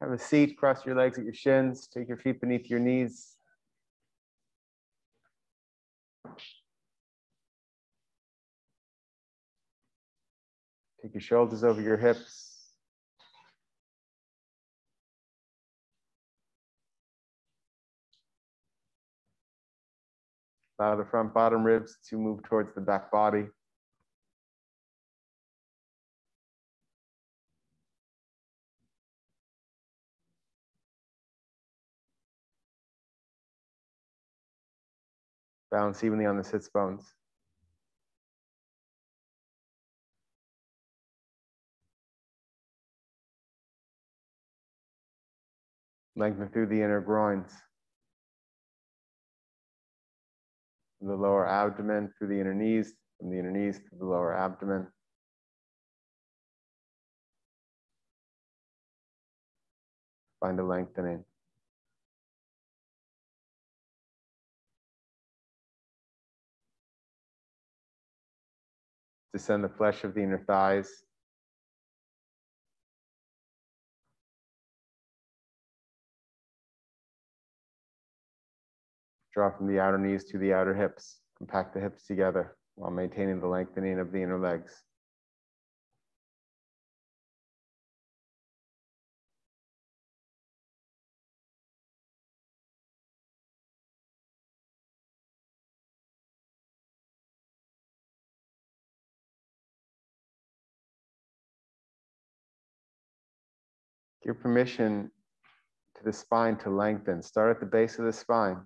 Have a seat, cross your legs at your shins, take your feet beneath your knees. Take your shoulders over your hips. Allow the front bottom ribs to move towards the back body. Balance evenly on the sits bones. Lengthen through the inner groins. From the lower abdomen through the inner knees, from the inner knees to the lower abdomen. Find a lengthening. Descend the flesh of the inner thighs. Draw from the outer knees to the outer hips. Compact the hips together while maintaining the lengthening of the inner legs. Give permission to the spine to lengthen. Start at the base of the spine.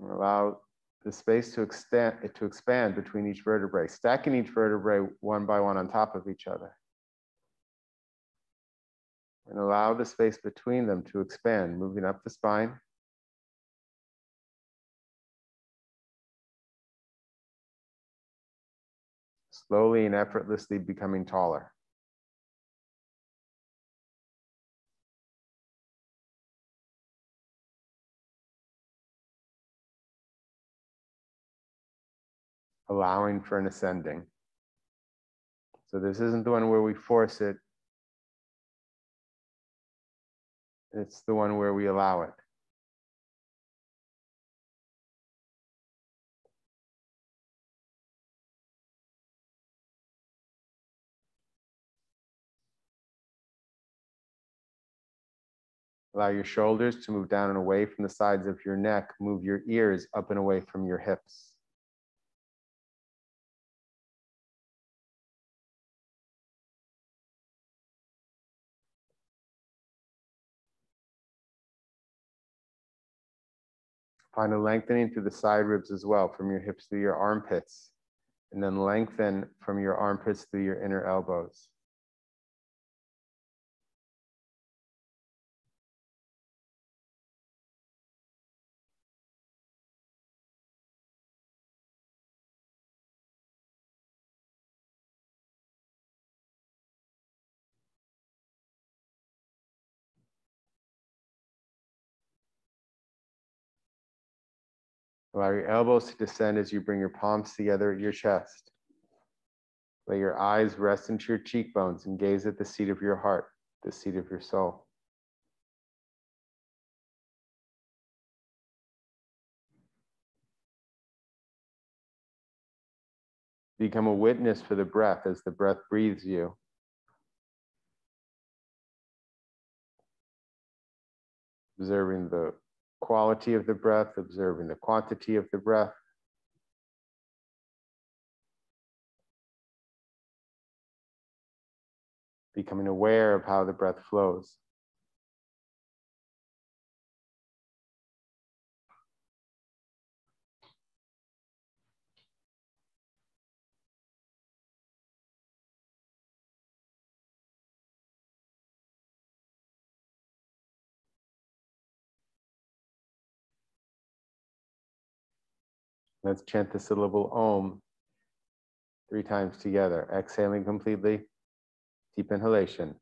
And allow the space to expand between each vertebrae, stacking each vertebrae one by one on top of each other. And allow the space between them to expand, moving up the spine. Slowly and effortlessly becoming taller. Allowing for an ascending. So this isn't the one where we force it. It's the one where we allow it. Allow your shoulders to move down and away from the sides of your neck. Move your ears up and away from your hips. Find a lengthening through the side ribs as well, from your hips through your armpits, and then lengthen from your armpits through your inner elbows. Allow your elbows to descend as you bring your palms together at your chest. Let your eyes rest into your cheekbones and gaze at the seat of your heart, the seat of your soul. Become a witness for the breath as the breath breathes you. Observing the quality of the breath, observing the quantity of the breath. Becoming aware of how the breath flows. Let's chant the syllable Om 3 times together. Exhaling completely. Deep inhalation.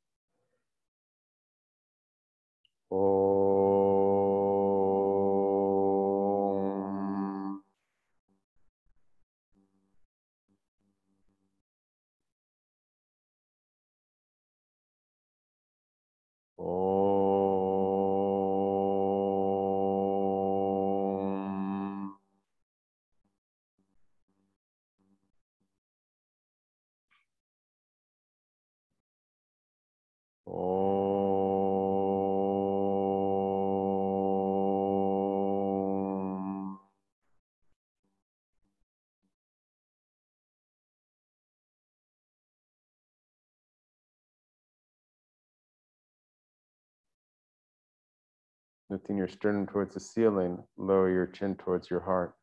Om. Om. Lifting your sternum towards the ceiling, lower your chin towards your heart.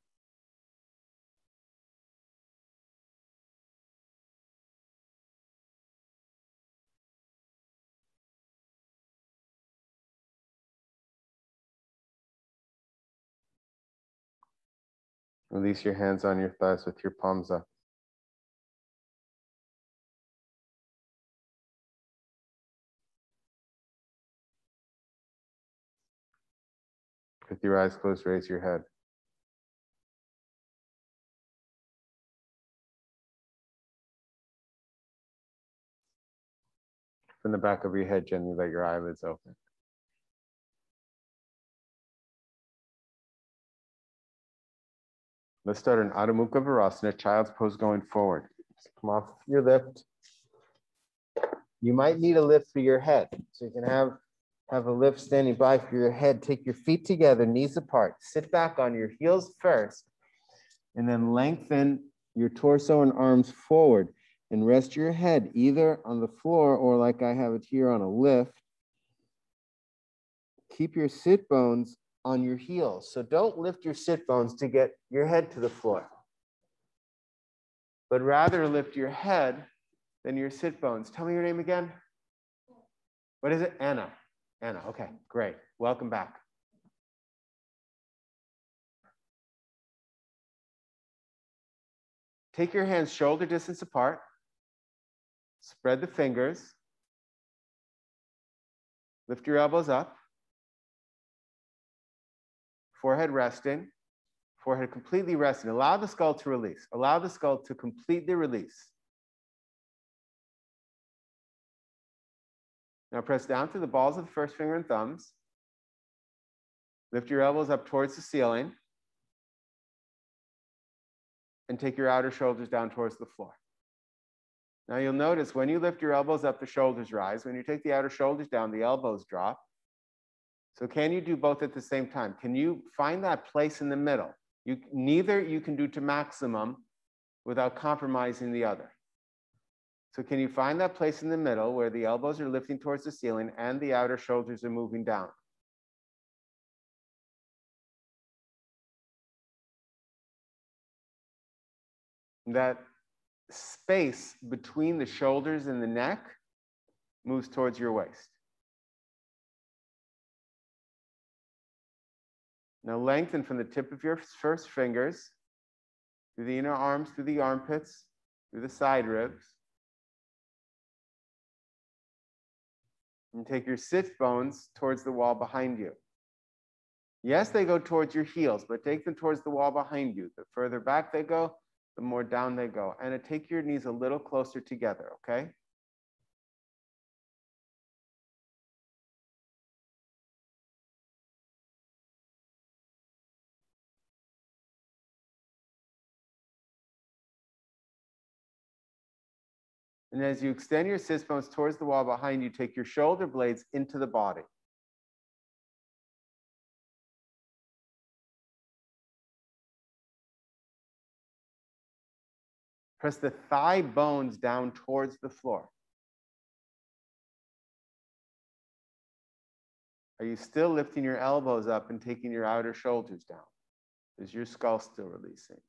Release your hands on your thighs with your palms up. With your eyes closed, raise your head. From the back of your head, gently let your eyelids open. Let's start an Adho Mukha Virasana, child's pose going forward. So come off your lift. You might need a lift for your head. So you can have a lift standing by for your head. Take your feet together, knees apart. Sit back on your heels first, and then lengthen your torso and arms forward. And rest your head either on the floor or like I have it here on a lift. Keep your sit bones on your heels. So don't lift your sit bones to get your head to the floor, but rather lift your head than your sit bones. Tell me your name again. What is it? Anna. Anna, okay, great. Welcome back. Take your hands shoulder distance apart. Spread the fingers. Lift your elbows up. Forehead resting. Forehead completely resting. Allow the skull to release. Allow the skull to completely release. Now press down through the balls of the first finger and thumbs. Lift your elbows up towards the ceiling. And take your outer shoulders down towards the floor. Now you'll notice when you lift your elbows up, the shoulders rise. When you take the outer shoulders down, the elbows drop. So can you do both at the same time? Can you find that place in the middle? Neither you can do to maximum without compromising the other. So can you find that place in the middle where the elbows are lifting towards the ceiling and the outer shoulders are moving down? That space between the shoulders and the neck moves towards your waist. Now lengthen from the tip of your first fingers through the inner arms, through the armpits, through the side ribs. And take your sit bones towards the wall behind you. Yes, they go towards your heels, but take them towards the wall behind you. The further back they go, the more down they go. And take your knees a little closer together, okay? And as you extend your sit bones towards the wall behind you, take your shoulder blades into the body. Press the thigh bones down towards the floor. Are you still lifting your elbows up and taking your outer shoulders down? Is your skull still releasing?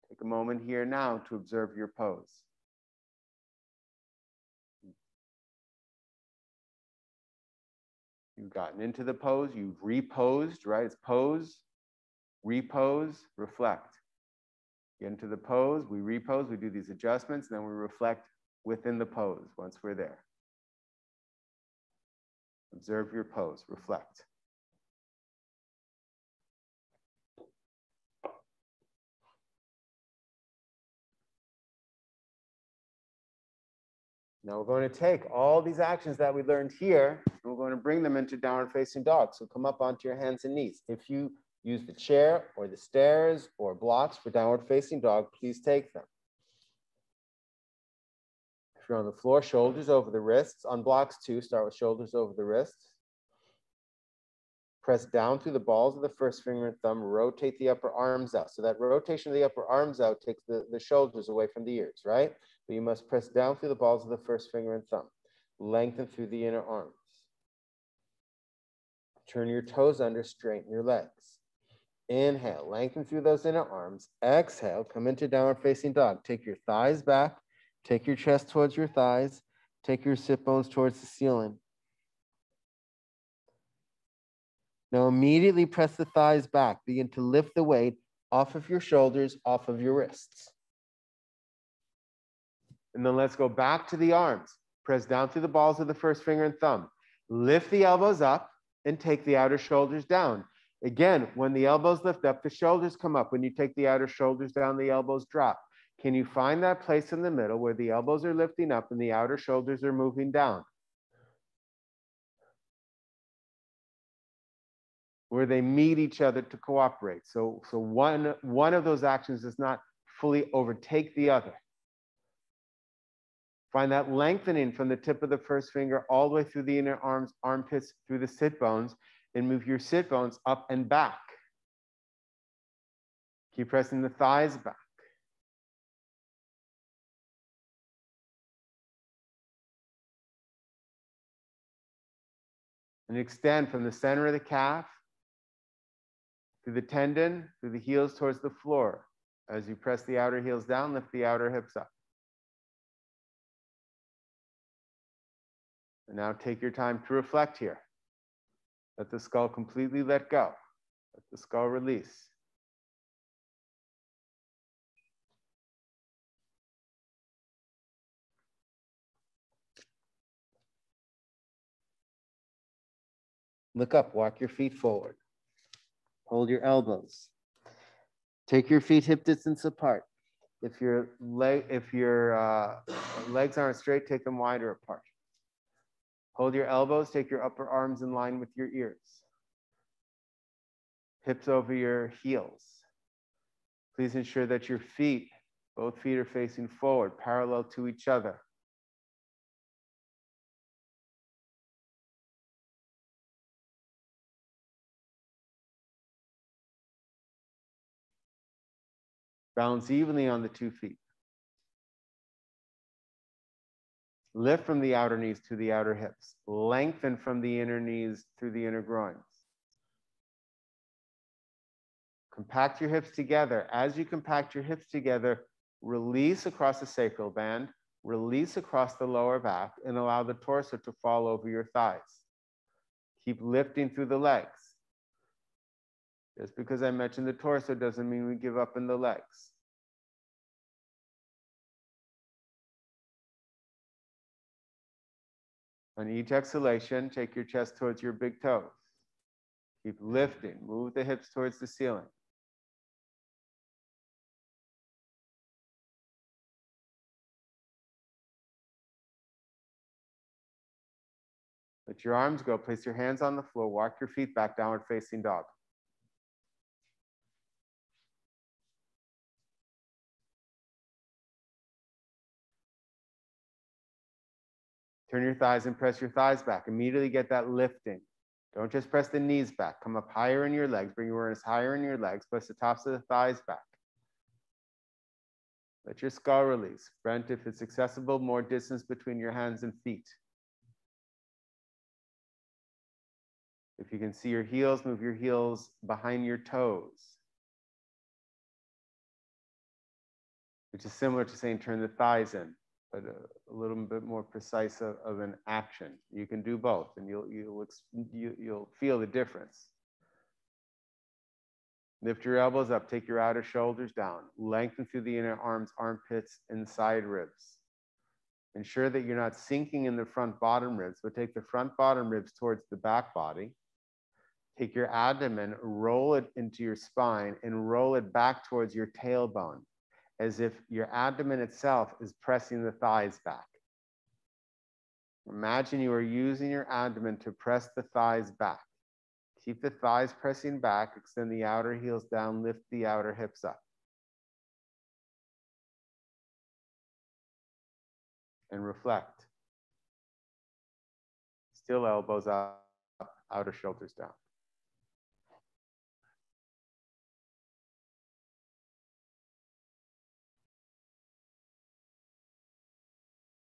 Take a moment here now to observe your pose. You've gotten into the pose, you've reposed, right? It's pose, repose, reflect. Get into the pose, we repose, we do these adjustments, and then we reflect within the pose once we're there. Observe your pose, reflect. Now we're going to take all these actions that we learned here, and we're going to bring them into downward facing dog. So come up onto your hands and knees. If you use the chair or the stairs or blocks for downward facing dog, please take them. If you're on the floor, shoulders over the wrists. On blocks 2, start with shoulders over the wrists. Press down through the balls of the first finger and thumb. Rotate the upper arms out. So that rotation of the upper arms out takes the shoulders away from the ears, right? But you must press down through the balls of the first finger and thumb. Lengthen through the inner arms. Turn your toes under, straighten your legs. Inhale, lengthen through those inner arms. Exhale, come into downward facing dog. Take your thighs back. Take your chest towards your thighs. Take your sit bones towards the ceiling. Now immediately press the thighs back. Begin to lift the weight off of your shoulders, off of your wrists. And then let's go back to the arms. Press down through the balls of the first finger and thumb. Lift the elbows up and take the outer shoulders down. Again, when the elbows lift up, the shoulders come up. When you take the outer shoulders down, the elbows drop. Can you find that place in the middle where the elbows are lifting up and the outer shoulders are moving down? Where they meet each other to cooperate. So one of those actions does not fully overtake the other. Find that lengthening from the tip of the first finger all the way through the inner arms, armpits, through the sit bones, and move your sit bones up and back. Keep pressing the thighs back. And extend from the center of the calf through the tendon, through the heels towards the floor. As you press the outer heels down, lift the outer hips up. And now take your time to reflect here. Let the skull completely let go. Let the skull release. Look up, walk your feet forward. Hold your elbows. Take your feet hip distance apart. If your legs aren't straight, take them wider apart. Hold your elbows, take your upper arms in line with your ears. Hips over your heels. Please ensure that your feet, both feet are facing forward, parallel to each other. Balance evenly on the 2 feet. Lift from the outer knees to the outer hips. Lengthen from the inner knees through the inner groins. Compact your hips together. As you compact your hips together, release across the sacral band, release across the lower back, and allow the torso to fall over your thighs. Keep lifting through the legs. Just because I mentioned the torso doesn't mean we give up in the legs. On each exhalation, take your chest towards your big toes. Keep lifting. Move the hips towards the ceiling. Let your arms go. Place your hands on the floor. Walk your feet back, downward facing dog. Turn your thighs and press your thighs back. Immediately get that lifting. Don't just press the knees back. Come up higher in your legs. Bring your awareness higher in your legs. Press the tops of the thighs back. Let your skull release. Brent, if it's accessible, more distance between your hands and feet. If you can see your heels, move your heels behind your toes. Which is similar to saying turn the thighs in, but a little bit more precise of an action. You can do both, and you'll feel the difference. Lift your elbows up, take your outer shoulders down. Lengthen through the inner arms, armpits, and side ribs. Ensure that you're not sinking in the front bottom ribs, but take the front bottom ribs towards the back body. Take your abdomen, roll it into your spine, and roll it back towards your tailbone, as if your abdomen itself is pressing the thighs back. Imagine you are using your abdomen to press the thighs back. Keep the thighs pressing back, extend the outer heels down, lift the outer hips up. and reflect. Still elbows up, outer shoulders down.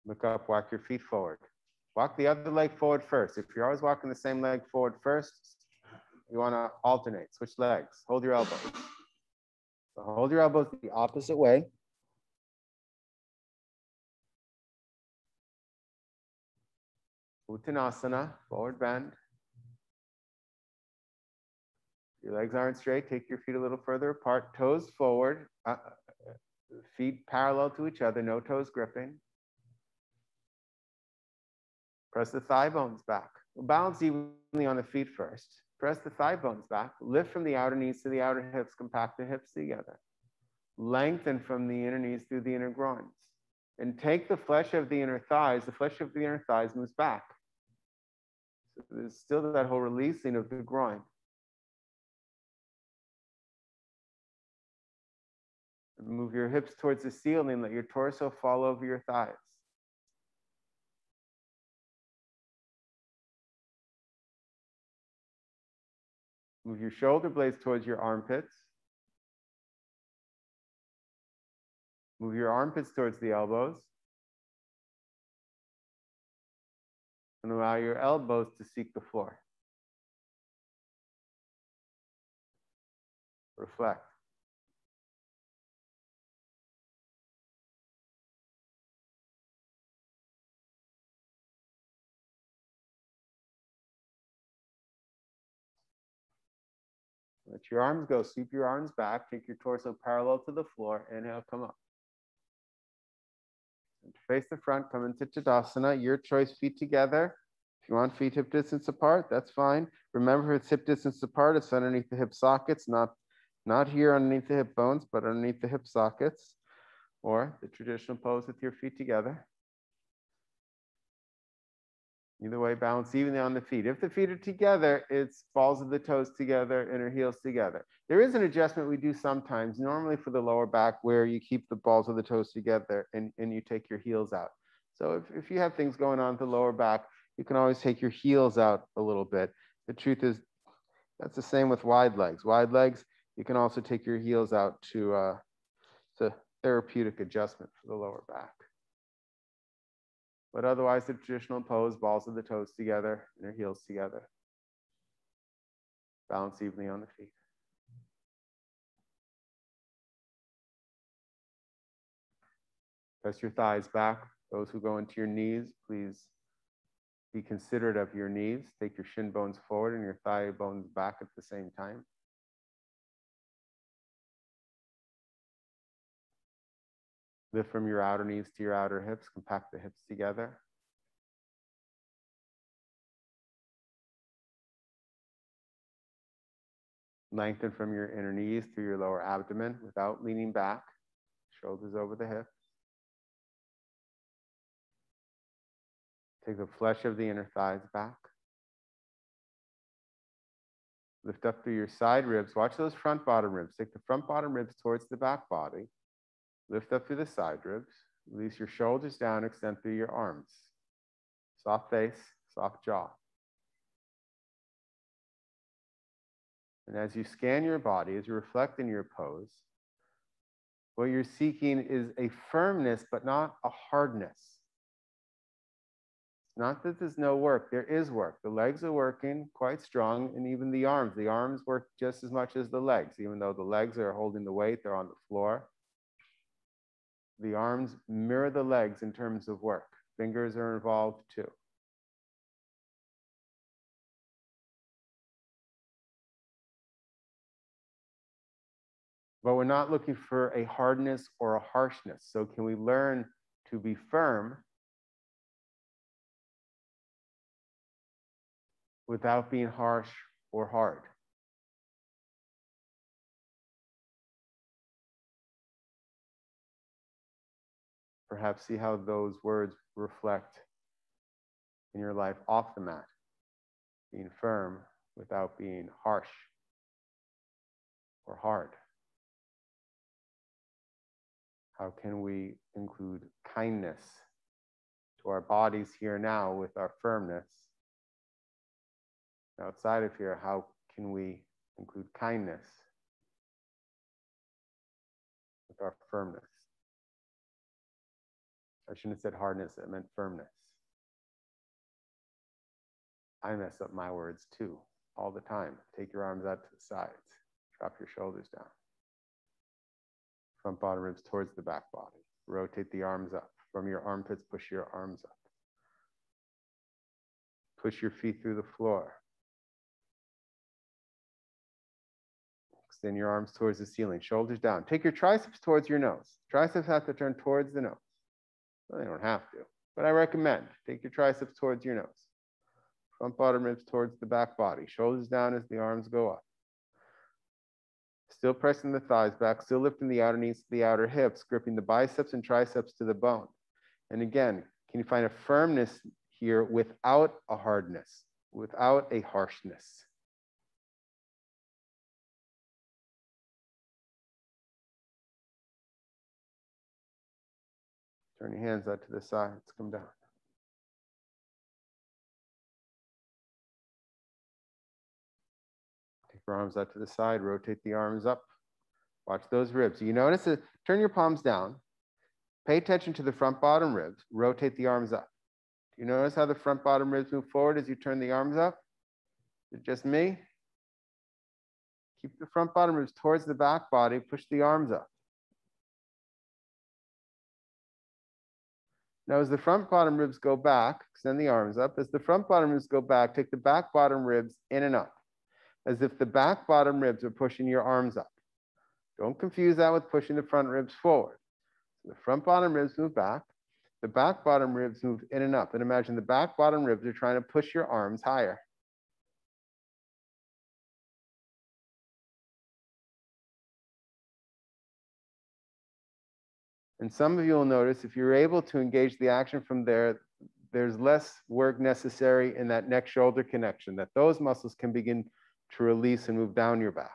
Look up, walk your feet forward. Walk the other leg forward first. If you're always walking the same leg forward first, you want to alternate, switch legs. Hold your elbows. So hold your elbows the opposite way. Uttanasana, forward bend. Your legs aren't straight. Take your feet a little further apart. Toes forward. Feet parallel to each other. No toes gripping. Press the thigh bones back. Balance evenly on the feet first. Press the thigh bones back. Lift from the outer knees to the outer hips. Compact the hips together. Lengthen from the inner knees through the inner groins. And take the flesh of the inner thighs. The flesh of the inner thighs moves back. So there's still that whole releasing of the groin. Move your hips towards the ceiling. Let your torso fall over your thighs. Move your shoulder blades towards your armpits. Move your armpits towards the elbows. And allow your elbows to seek the floor. Reflect. Let your arms go. Sweep your arms back. Take your torso parallel to the floor. Inhale, come up. And face the front, come into Tadasana. Your choice, feet together. If you want feet hip distance apart, that's fine. Remember, if it's hip distance apart, it's underneath the hip sockets, not here underneath the hip bones, but underneath the hip sockets, or the traditional pose with your feet together. Either way, balance evenly on the feet. If the feet are together, it's balls of the toes together, inner heels together. There is an adjustment we do sometimes, normally for the lower back, where you keep the balls of the toes together and you take your heels out. So if you have things going on at the lower back, you can always take your heels out a little bit. The truth is, that's the same with wide legs. Wide legs, you can also take your heels out to it's a therapeutic adjustment for the lower back. But otherwise, the traditional pose, balls of the toes together, inner heels together. Balance evenly on the feet. Press your thighs back. Those who go into your knees, please be considerate of your knees. Take your shin bones forward and your thigh bones back at the same time. Lift from your outer knees to your outer hips. Compact the hips together. Lengthen from your inner knees through your lower abdomen without leaning back. Shoulders over the hips. Take the flesh of the inner thighs back. Lift up through your side ribs. Watch those front bottom ribs. Take the front bottom ribs towards the back body. Lift up through the side ribs. Release your shoulders down. Extend through your arms. Soft face, soft jaw. And as you scan your body, as you reflect in your pose, what you're seeking is a firmness, but not a hardness. Not that there's no work, there is work. The legs are working quite strong, and even the arms. The arms work just as much as the legs, even though the legs are holding the weight, they're on the floor. The arms mirror the legs in terms of work. Fingers are involved too. But we're not looking for a hardness or a harshness. So can we learn to be firm without being harsh or hard? Perhaps see how those words reflect in your life off the mat. Being firm without being harsh or hard. How can we include kindness to our bodies here now with our firmness. Outside of here, how can we include kindness with our firmness? I shouldn't have said hardness, I meant firmness. I mess up my words too, all the time. Take your arms out to the sides. Drop your shoulders down. Front bottom ribs towards the back body. Rotate the arms up. From your armpits, push your arms up. Push your feet through the floor. Extend your arms towards the ceiling, shoulders down. Take your triceps towards your nose. Triceps have to turn towards the nose. Well, they don't have to, but I recommend. Take your triceps towards your nose. Front bottom ribs towards the back body. Shoulders down as the arms go up. Still pressing the thighs back, still lifting the outer knees to the outer hips, gripping the biceps and triceps to the bone. And again, can you find a firmness here without a hardness, without a harshness? Turn your hands out to the sides, come down. Take your arms out to the side, rotate the arms up. Watch those ribs. You notice it, turn your palms down. Pay attention to the front bottom ribs, rotate the arms up. Do you notice how the front bottom ribs move forward as you turn the arms up? Is it just me? Keep the front bottom ribs towards the back body, push the arms up. Now, as the front bottom ribs go back, extend the arms up. As the front bottom ribs go back, take the back bottom ribs in and up, as if the back bottom ribs are pushing your arms up. Don't confuse that with pushing the front ribs forward. So the front bottom ribs move back, the back bottom ribs move in and up. And imagine the back bottom ribs are trying to push your arms higher. And some of you will notice if you're able to engage the action from there, there's less work necessary in that neck shoulder connection, that those muscles can begin to release and move down your back.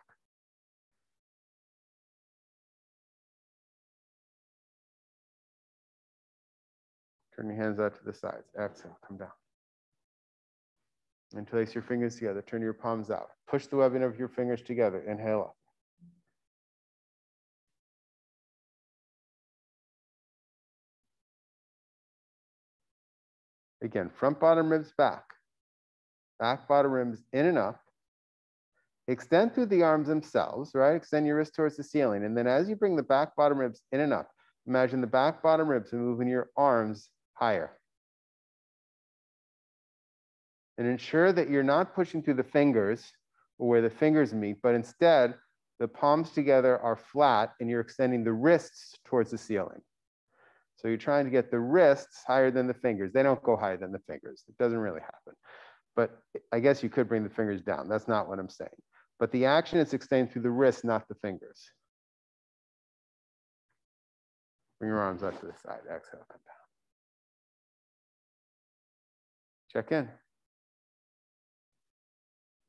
Turn your hands out to the sides. Exhale, come down. Interlace your fingers together. Turn your palms out. Push the webbing of your fingers together. Inhale up. Again, front bottom ribs back. Back bottom ribs in and up. Extend through the arms themselves, right? Extend your wrist towards the ceiling. And then as you bring the back bottom ribs in and up, imagine the back bottom ribs are moving your arms higher. And ensure that you're not pushing through the fingers or where the fingers meet, but instead the palms together are flat and you're extending the wrists towards the ceiling. So you're trying to get the wrists higher than the fingers. They don't go higher than the fingers. It doesn't really happen. But I guess you could bring the fingers down. That's not what I'm saying. But the action is extending through the wrists, not the fingers. Bring your arms out to the side. Exhale, come down. Check in.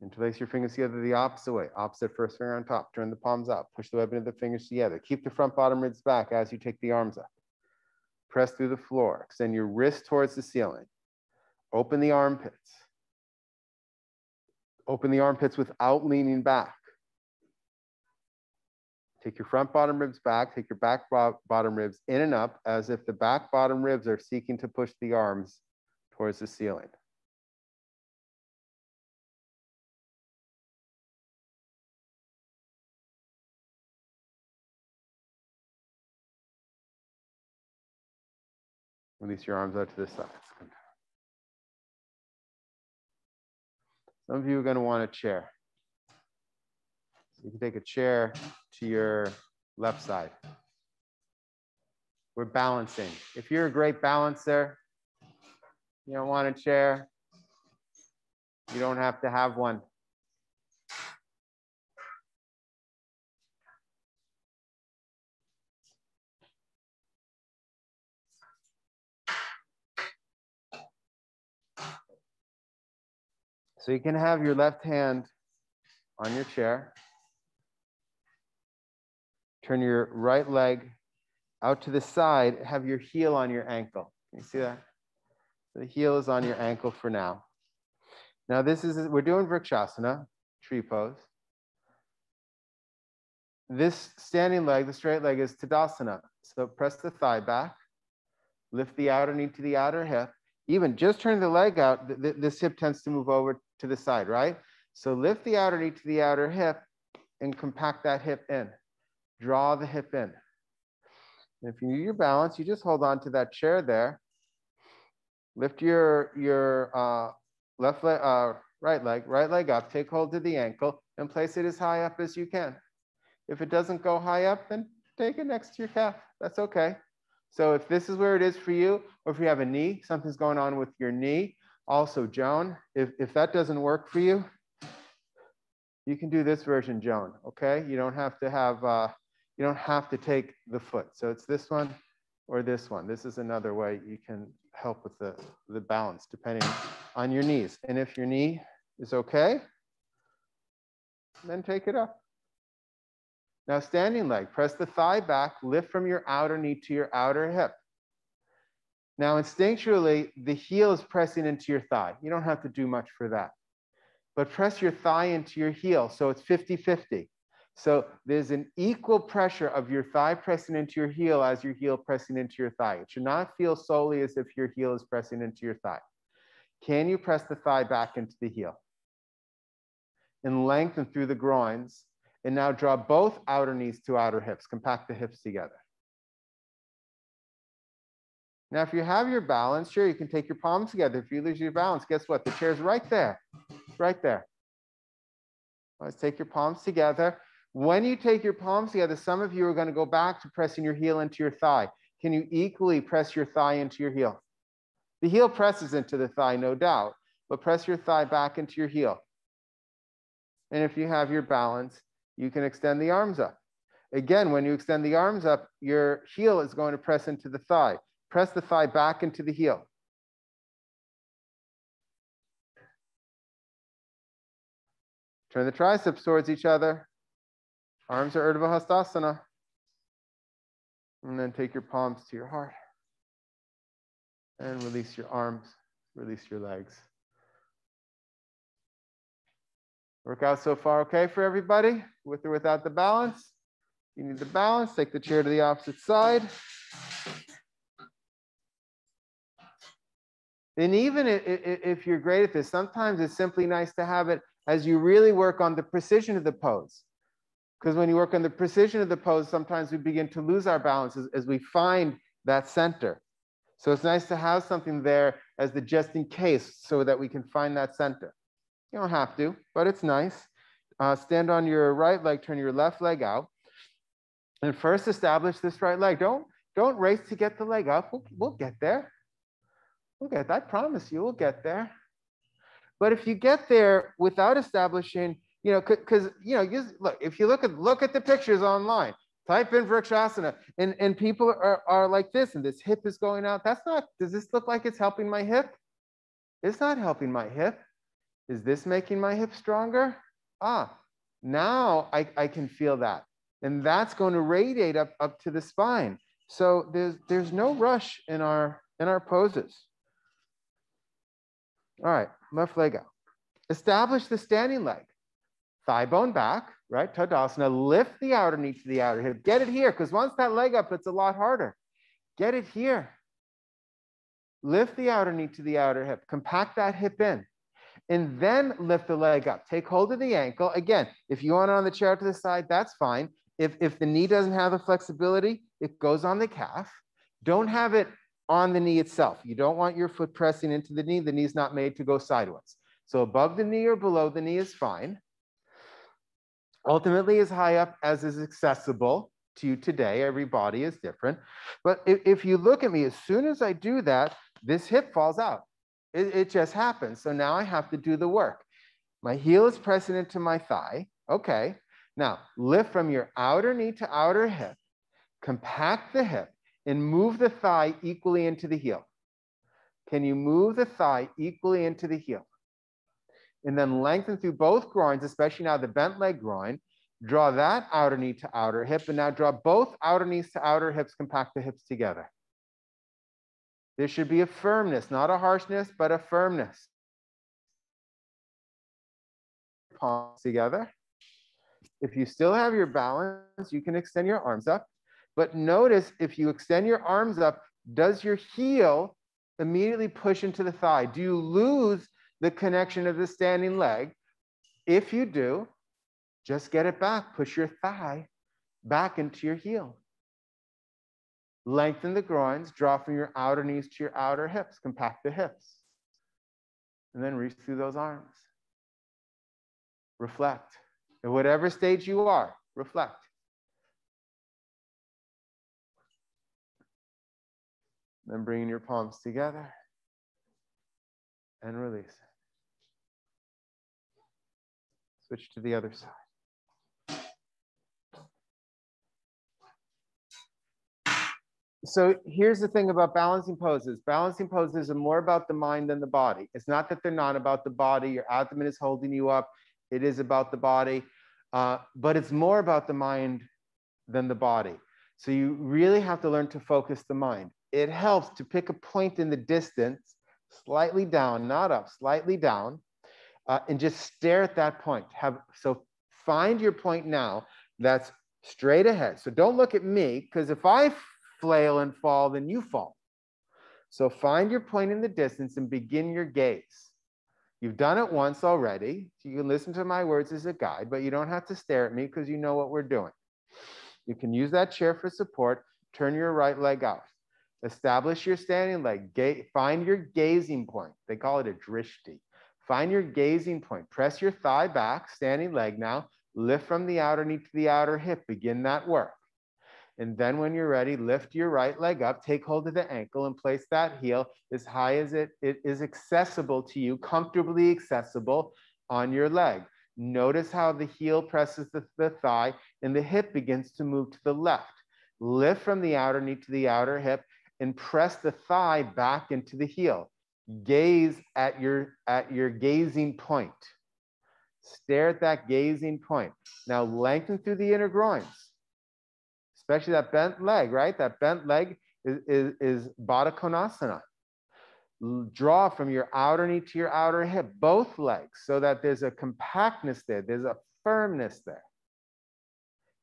Interlace your fingers together the opposite way. Opposite first finger on top. Turn the palms out. Push the webbing of the fingers together. Keep the front bottom ribs back as you take the arms up. Press through the floor. Extend your wrist towards the ceiling. Open the armpits. Open the armpits without leaning back. Take your front bottom ribs back. Take your back bottom ribs in and up as if the back bottom ribs are seeking to push the arms towards the ceiling. Release your arms out to the sides. Some of you are going to want a chair. So you can take a chair to your left side. We're balancing. If you're a great balancer, you don't want a chair, you don't have to have one. So you can have your left hand on your chair. Turn your right leg out to the side. Have your heel on your ankle. Can you see that? The heel is on your ankle for now. Now we're doing Vrikshasana, tree pose. This standing leg, the straight leg, is Tadasana. So press the thigh back, lift the outer knee to the outer hip. Even just turn the leg out, this hip tends to move over to the side, right? So lift the outer knee to the outer hip and compact that hip in. Draw the hip in. And if you need your balance, you just hold on to that chair there. Lift your right leg up, take hold of the ankle and place it as high up as you can. If it doesn't go high up, then take it next to your calf. That's okay. So if this is where it is for you, or if you have a knee, something's going on with your knee. Also, Joan, if that doesn't work for you, you can do this version, Joan, okay? You don't have to have, you don't have to take the foot. So it's this one or this one. This is another way you can help with the balance depending on your knees. And if your knee is okay, then take it up. Now standing leg, press the thigh back, lift from your outer knee to your outer hip. Now instinctually, the heel is pressing into your thigh. You don't have to do much for that. But press your thigh into your heel, so it's 50-50. So there's an equal pressure of your thigh pressing into your heel as your heel pressing into your thigh. It should not feel solely as if your heel is pressing into your thigh. Can you press the thigh back into the heel? And lengthen through the groins. And now draw both outer knees to outer hips. Compact the hips together. Now, if you have your balance, sure, you can take your palms together. If you lose your balance, guess what? The chair's right there. Right there. Let's take your palms together. When you take your palms together, some of you are going to go back to pressing your heel into your thigh. Can you equally press your thigh into your heel? The heel presses into the thigh, no doubt, but press your thigh back into your heel. And if you have your balance, you can extend the arms up. Again, when you extend the arms up, your heel is going to press into the thigh. Press the thigh back into the heel. Turn the triceps towards each other. Arms are Urdhva Hastasana. And then take your palms to your heart. And release your arms, release your legs. Workout so far okay for everybody? With or without the balance? You need the balance, take the chair to the opposite side. And even if you're great at this, sometimes it's simply nice to have it as you really work on the precision of the pose. Because when you work on the precision of the pose, sometimes we begin to lose our balance as we find that center. So it's nice to have something there as the just in case so that we can find that center. You don't have to, but it's nice. Stand on your right leg, turn your left leg out. And first establish this right leg. Don't race to get the leg up. We'll get there. We'll get that. I promise you, we'll get there. But if you get there without establishing, because look, if you look at the pictures online, type in Vrikshasana, and people are like this, and this hip is going out. Does this look like it's helping my hip? It's not helping my hip. Is this making my hip stronger? Now I can feel that. And that's going to radiate up to the spine. So there's no rush in our poses. All right, left leg out. Establish the standing leg. Thigh bone back, right? Tadasana. Lift the outer knee to the outer hip. Get it here, because once that leg up, it's a lot harder. Get it here. Lift the outer knee to the outer hip. Compact that hip in. And then lift the leg up. Take hold of the ankle. Again, if you want it on the chair to the side, that's fine. If the knee doesn't have the flexibility, it goes on the calf. Don't have it on the knee itself. You don't want your foot pressing into the knee. The knee's not made to go sideways. So above the knee or below the knee is fine. Ultimately, as high up as is accessible to you today. Every body is different. But if you look at me, as soon as I do that, this hip falls out. It just happens. So now I have to do the work. My heel is pressing into my thigh. Okay. Now lift from your outer knee to outer hip, compact the hip, and move the thigh equally into the heel. Can you move the thigh equally into the heel? And then lengthen through both groins, especially now the bent leg groin. Draw that outer knee to outer hip, and now draw both outer knees to outer hips, compact the hips together. There should be a firmness, not a harshness, but a firmness. Palms together. If you still have your balance, you can extend your arms up. But notice if you extend your arms up, does your heel immediately push into the thigh? Do you lose the connection of the standing leg? If you do, just get it back. Push your thigh back into your heel. Lengthen the groins, draw from your outer knees to your outer hips, compact the hips. And then reach through those arms. Reflect. At whatever stage you are, reflect. Then bring your palms together and release it. Switch to the other side. So here's the thing about balancing poses. Balancing poses are more about the mind than the body. It's not that they're not about the body. Your abdomen is holding you up. It is about the body, but it's more about the mind than the body. So you really have to learn to focus the mind. It helps to pick a point in the distance, slightly down, not up, slightly down, and just stare at that point. So find your point now that's straight ahead. So don't look at me, because if I flail and fall, then you fall. So find your point in the distance and begin your gaze. You've done it once already. So you can listen to my words as a guide, but you don't have to stare at me because you know what we're doing. You can use that chair for support. Turn your right leg out. Establish your standing leg. Find your gazing point. They call it a drishti. Find your gazing point. Press your thigh back, standing leg now. Lift from the outer knee to the outer hip. Begin that work. And then when you're ready, lift your right leg up, take hold of the ankle and place that heel as high as it is accessible to you, comfortably accessible on your leg. Notice how the heel presses the thigh and the hip begins to move to the left. Lift from the outer knee to the outer hip and press the thigh back into the heel. Gaze at your gazing point. Stare at that gazing point. Now lengthen through the inner groins. Especially that bent leg, right? That bent leg is Baddha Konasana. Draw from your outer knee to your outer hip, both legs, so that there's a compactness there, there's a firmness there.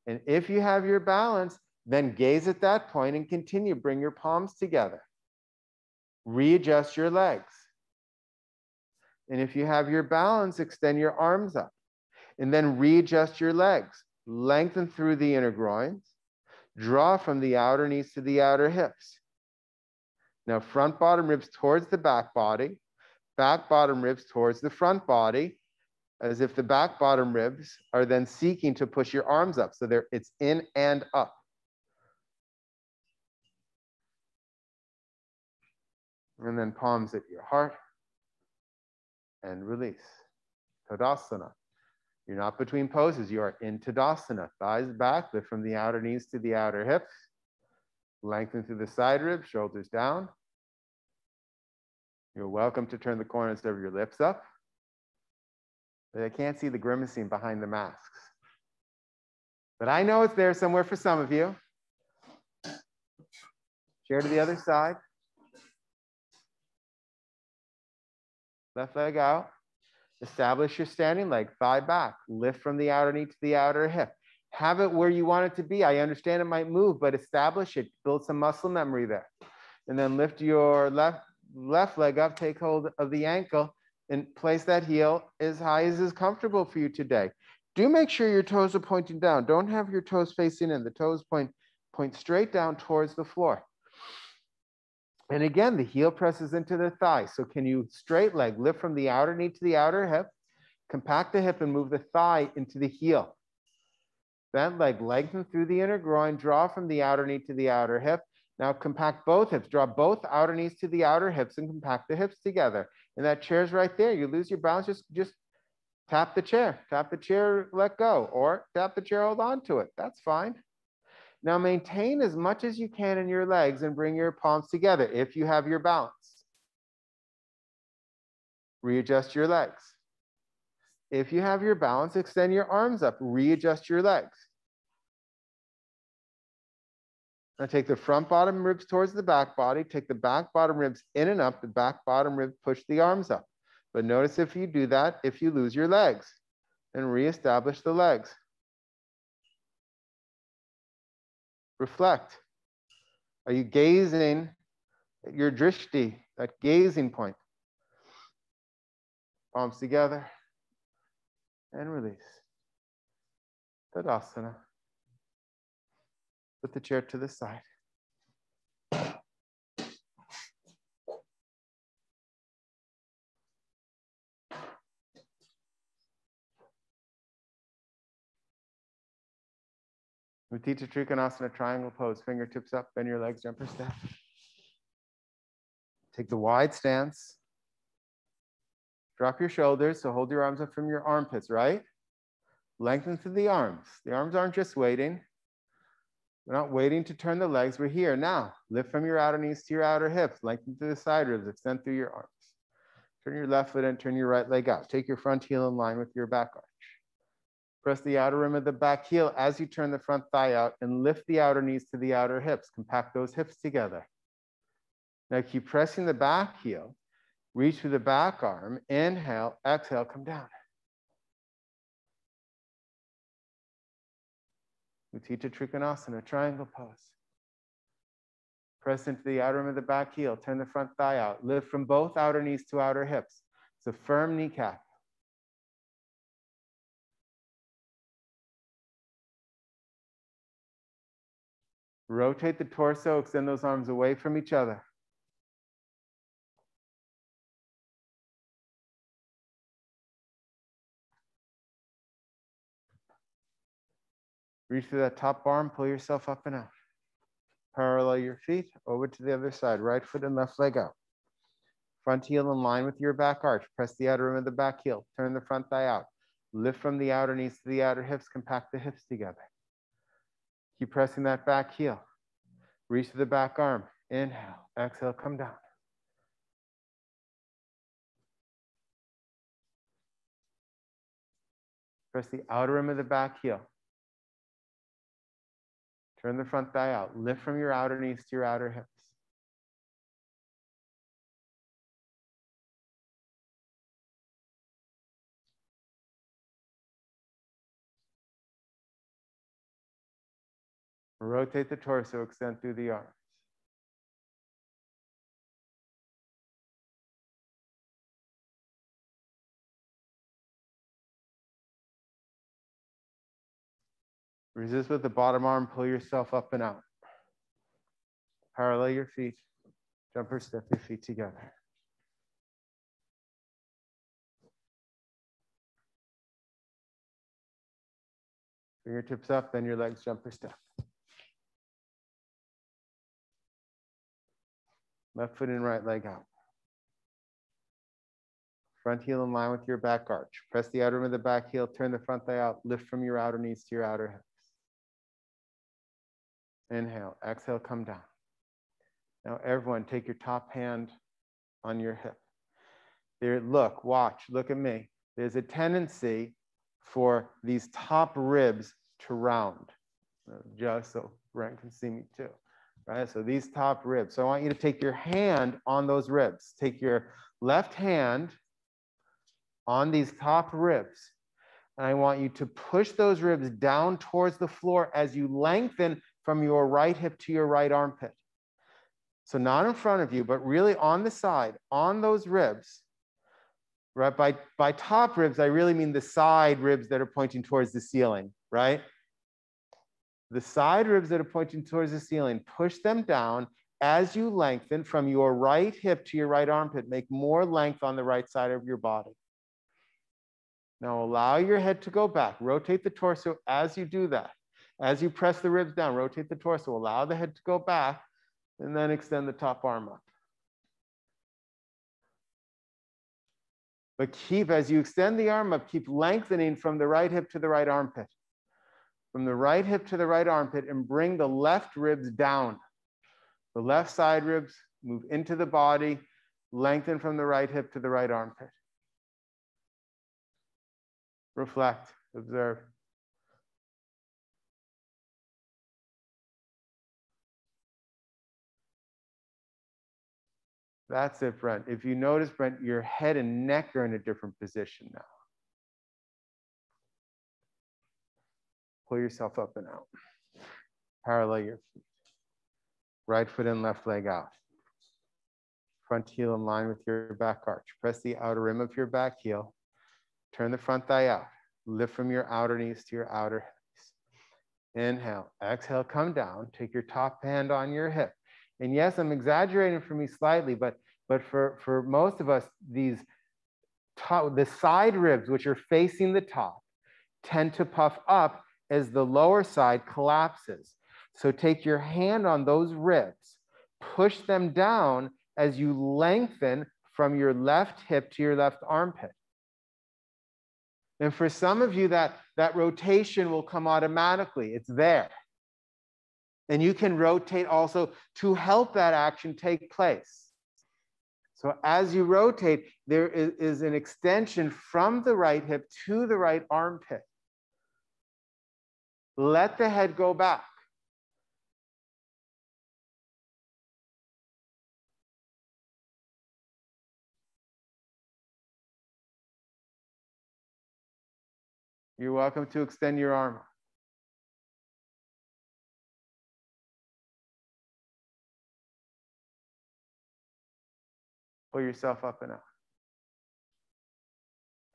And if you have your balance, then gaze at that point and continue. Bring your palms together. Readjust your legs. And if you have your balance, extend your arms up. And then readjust your legs. Lengthen through the inner groins. Draw from the outer knees to the outer hips. Now front bottom ribs towards the back body, back bottom ribs towards the front body, as if the back bottom ribs are then seeking to push your arms up. So it's in and up. And then palms at your heart and release. Tadasana. You're not between poses. You are in Tadasana. Thighs back, lift from the outer knees to the outer hips. Lengthen through the side ribs, shoulders down. You're welcome to turn the corners of your lips up. But I can't see the grimacing behind the masks. But I know it's there somewhere for some of you. Chair to the other side. Left leg out. Establish your standing leg, thigh back. Lift from the outer knee to the outer hip. Have it where you want it to be. I understand it might move, but establish it. Build some muscle memory there. And then lift your left leg up, take hold of the ankle, and place that heel as high as is comfortable for you today. Do make sure your toes are pointing down. Don't have your toes facing in. The toes point straight down towards the floor. And again, the heel presses into the thigh. So can you straight leg, lift from the outer knee to the outer hip, compact the hip and move the thigh into the heel. Bent leg, lengthen through the inner groin, draw from the outer knee to the outer hip. Now compact both hips, draw both outer knees to the outer hips and compact the hips together. And that chair's right there. You lose your balance, just tap the chair, let go, or tap the chair, hold on to it. That's fine. Now maintain as much as you can in your legs and bring your palms together if you have your balance. Readjust your legs. If you have your balance, extend your arms up, readjust your legs. Now take the front bottom ribs towards the back body. Take the back bottom ribs in and up. The back bottom ribs push the arms up. But notice if you do that, if you lose your legs, and reestablish the legs. Reflect. Are you gazing at your drishti, that gazing point? Palms together and release. Tadasana. Put the chair to the side. Utthita Trikonasana, triangle pose, fingertips up, bend your legs, jumper step. Take the wide stance. Drop your shoulders, so hold your arms up from your armpits, right? Lengthen through the arms. The arms aren't just waiting. We're not waiting to turn the legs, we're here now. Lift from your outer knees to your outer hips, lengthen through the side ribs, extend through your arms. Turn your left foot in, turn your right leg out. Take your front heel in line with your back arch. Press the outer rim of the back heel as you turn the front thigh out and lift the outer knees to the outer hips. Compact those hips together. Now keep pressing the back heel. Reach through the back arm. Inhale, exhale, come down. Utthita Trikonasana, triangle pose. Press into the outer rim of the back heel. Turn the front thigh out. Lift from both outer knees to outer hips. It's a firm kneecap. Rotate the torso, extend those arms away from each other. Reach through that top arm, pull yourself up and out. Parallel your feet, over to the other side, right foot and left leg out. Front heel in line with your back arch. Press the outer rim of the back heel, turn the front thigh out. Lift from the outer knees to the outer hips, compact the hips together. Keep pressing that back heel. Reach to the back arm. Inhale, exhale, come down. Press the outer rim of the back heel. Turn the front thigh out. Lift from your outer knees to your outer hips. Rotate the torso, extend through the arms. Resist with the bottom arm, pull yourself up and out. Parallel your feet, jump or step your feet together. Fingertips up, bend your legs, jump or step. Left foot in, right leg out. Front heel in line with your back arch. Press the outer rim of the back heel, turn the front thigh out, lift from your outer knees to your outer hips. Inhale, exhale, come down. Now everyone, take your top hand on your hip. There, look, watch, look at me. There's a tendency for these top ribs to round. Just so Brent can see me too. Right, so these top ribs. So I want you to take your hand on those ribs. Take your left hand on these top ribs. And I want you to push those ribs down towards the floor as you lengthen from your right hip to your right armpit. So not in front of you, but really on the side, on those ribs. Right, by top ribs, I really mean the side ribs that are pointing towards the ceiling, right? The side ribs that are pointing towards the ceiling, push them down as you lengthen from your right hip to your right armpit. Make more length on the right side of your body. Now allow your head to go back. Rotate the torso as you do that. As you press the ribs down, rotate the torso. Allow the head to go back and then extend the top arm up. But keep, as you extend the arm up, keep lengthening from the right hip to the right armpit. From the right hip to the right armpit, and bring the left ribs down. The left side ribs move into the body, lengthen from the right hip to the right armpit. Reflect, observe. That's it, Brent. If you notice, Brent, your head and neck are in a different position now. Pull yourself up and out. Parallel your feet. Right foot in, left leg out. Front heel in line with your back arch. Press the outer rim of your back heel. Turn the front thigh out. Lift from your outer knees to your outer hips. Inhale, exhale, come down. Take your top hand on your hip. And yes, I'm exaggerating for me slightly, but for most of us, the side ribs, which are facing the top, tend to puff up as the lower side collapses. So take your hand on those ribs, push them down as you lengthen from your left hip to your left armpit. And for some of you, that rotation will come automatically. It's there. And you can rotate also to help that action take place. So as you rotate, there is an extension from the right hip to the right armpit. Let the head go back. You're welcome to extend your arm. Pull yourself up and out.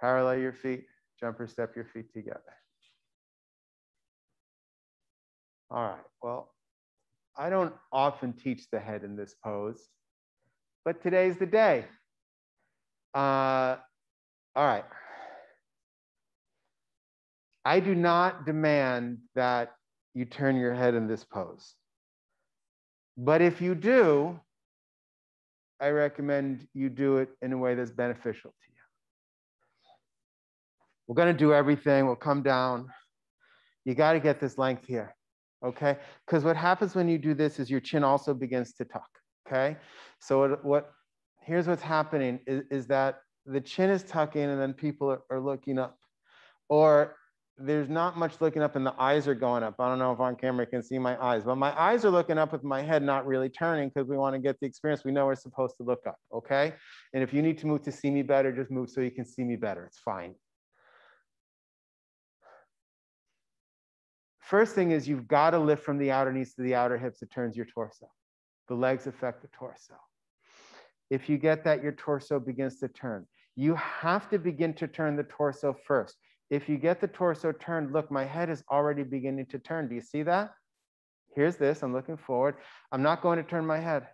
Parallel your feet. Jumper step your feet together. All right, well, I don't often teach the head in this pose, but today's the day. All right. I do not demand that you turn your head in this pose. But if you do, I recommend you do it in a way that's beneficial to you. We're going to do everything. We'll come down. You got to get this length here, okay? Because what happens when you do this is your chin also begins to tuck, okay? So here's what's happening is that the chin is tucking and then people are looking up. Or there's not much looking up and the eyes are going up. I don't know if on camera you can see my eyes, but my eyes are looking up with my head not really turning because we want to get the experience. We know we're supposed to look up, okay? And if you need to move to see me better, just move so you can see me better. It's fine. First thing is you've got to lift from the outer knees to the outer hips. It turns your torso. The legs affect the torso. If you get that, your torso begins to turn. You have to begin to turn the torso first. If you get the torso turned, look, my head is already beginning to turn. Do you see that? Here's this. I'm looking forward. I'm not going to turn my head.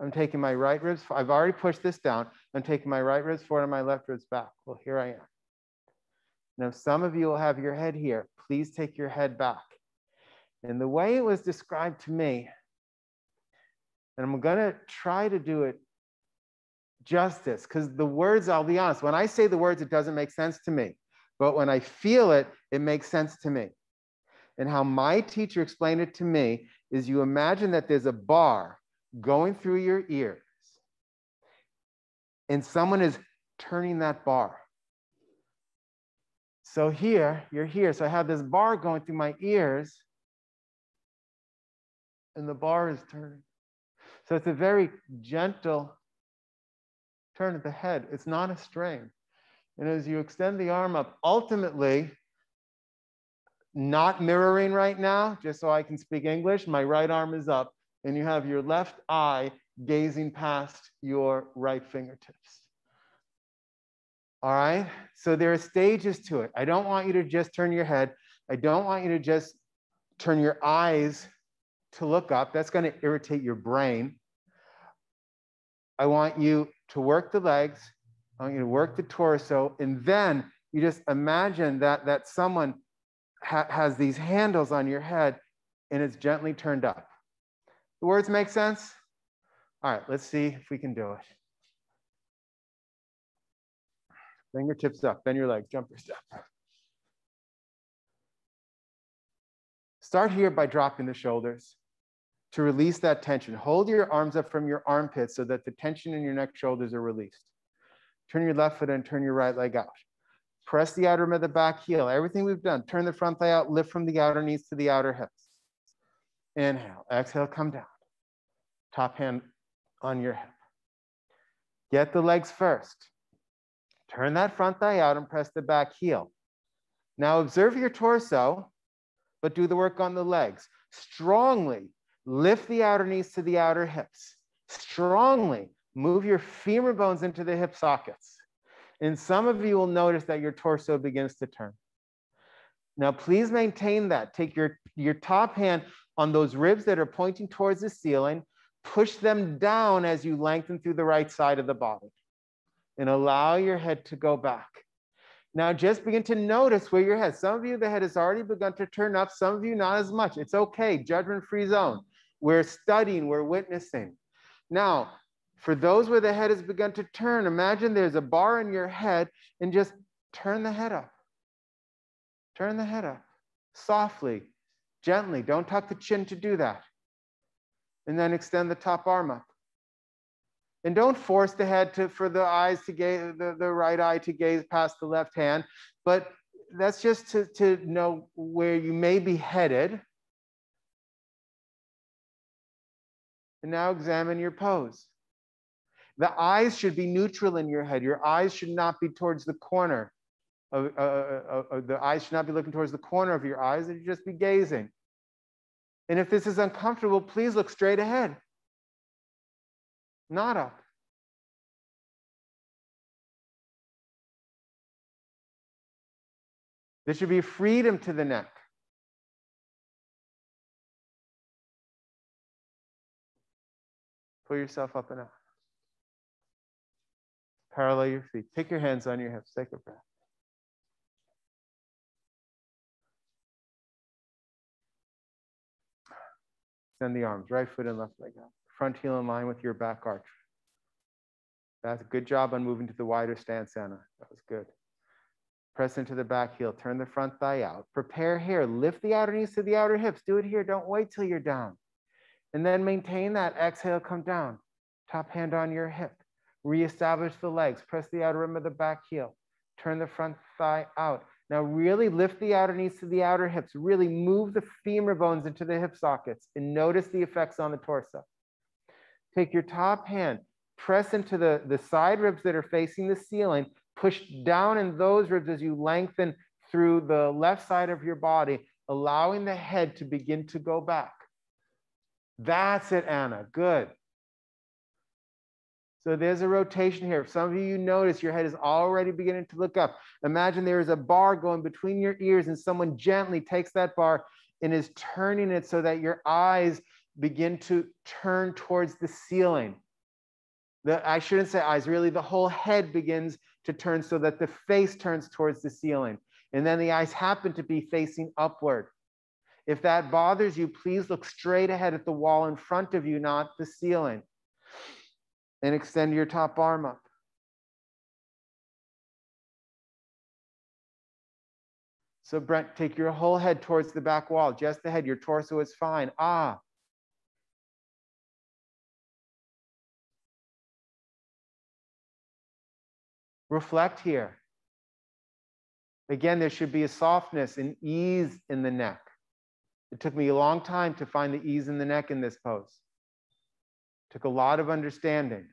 I'm taking my right ribs. I've already pushed this down. I'm taking my right ribs forward and my left ribs back. Well, here I am. Now, some of you will have your head here. Please take your head back. And the way it was described to me, and I'm going to try to do it justice, because the words, I'll be honest, when I say the words, it doesn't make sense to me. But when I feel it, it makes sense to me. And how my teacher explained it to me is you imagine that there's a bar going through your ears, and someone is turning that bar. So here, you're here. So I have this bar going through my ears, and the bar is turning. So it's a very gentle turn of the head. It's not a strain. And as you extend the arm up, ultimately, not mirroring right now, just so I can speak English, my right arm is up, and you have your left eye gazing past your right fingertips. All right, so there are stages to it. I don't want you to just turn your head. I don't want you to just turn your eyes to look up. That's going to irritate your brain. I want you to work the legs. I want you to work the torso. And then you just imagine that someone has these handles on your head and it's gently turned up. The words make sense? All right, let's see if we can do it. Fingertips up, bend your legs, jumper step. Start here by dropping the shoulders to release that tension. Hold your arms up from your armpits so that the tension in your neck, shoulders are released. Turn your left foot in, turn your right leg out. Press the outer rim of the back heel. Everything we've done. Turn the front thigh out, lift from the outer knees to the outer hips. Inhale, exhale, come down. Top hand on your hip. Get the legs first. Turn that front thigh out and press the back heel. Now observe your torso, but do the work on the legs. Strongly lift the outer knees to the outer hips. Strongly move your femur bones into the hip sockets. And some of you will notice that your torso begins to turn. Now, please maintain that. Take your top hand on those ribs that are pointing towards the ceiling. Push them down as you lengthen through the right side of the body. And allow your head to go back. Now, just begin to notice where your head. Some of you, the head has already begun to turn up. Some of you, not as much. It's okay. Judgment-free zone. We're studying. We're witnessing. Now, for those where the head has begun to turn, imagine there's a bar in your head and just turn the head up. Turn the head up. Softly, gently. Don't tuck the chin to do that. And then extend the top arm up. And don't force the head for the eyes to gaze, the right eye to gaze past the left hand. But that's just to know where you may be headed. And now examine your pose. The eyes should be neutral in your head. Your eyes should not be towards the corner. The eyes should not be looking towards the corner of your eyes. They should just be gazing. And if this is uncomfortable, please look straight ahead. Not up. There should be freedom to the neck. Pull yourself up and out. Parallel your feet. Take your hands on your hips. Take a breath. Extend the arms, right foot and left leg out. Front heel in line with your back arch. That's a good job on moving to the wider stance, Anna. That was good. Press into the back heel. Turn the front thigh out. Prepare here. Lift the outer knees to the outer hips. Do it here. Don't wait till you're down. And then maintain that. Exhale, come down. Top hand on your hip. Reestablish the legs. Press the outer rim of the back heel. Turn the front thigh out. Now really lift the outer knees to the outer hips. Really move the femur bones into the hip sockets and notice the effects on the torso. Take your top hand, press into the side ribs that are facing the ceiling, push down in those ribs as you lengthen through the left side of your body, allowing the head to begin to go back. That's it, Anna. Good. So there's a rotation here. Some of you notice your head is already beginning to look up. Imagine there is a bar going between your ears and someone gently takes that bar and is turning it so that your eyes begin to turn towards the ceiling. I shouldn't say eyes, really the whole head begins to turn so that the face turns towards the ceiling. And then the eyes happen to be facing upward. If that bothers you, please look straight ahead at the wall in front of you, not the ceiling. And extend your top arm up. So Brent, take your whole head towards the back wall, just the head, your torso is fine. Ah. Reflect here. Again, there should be a softness and ease in the neck. It took me a long time to find the ease in the neck in this pose. Took a lot of understanding.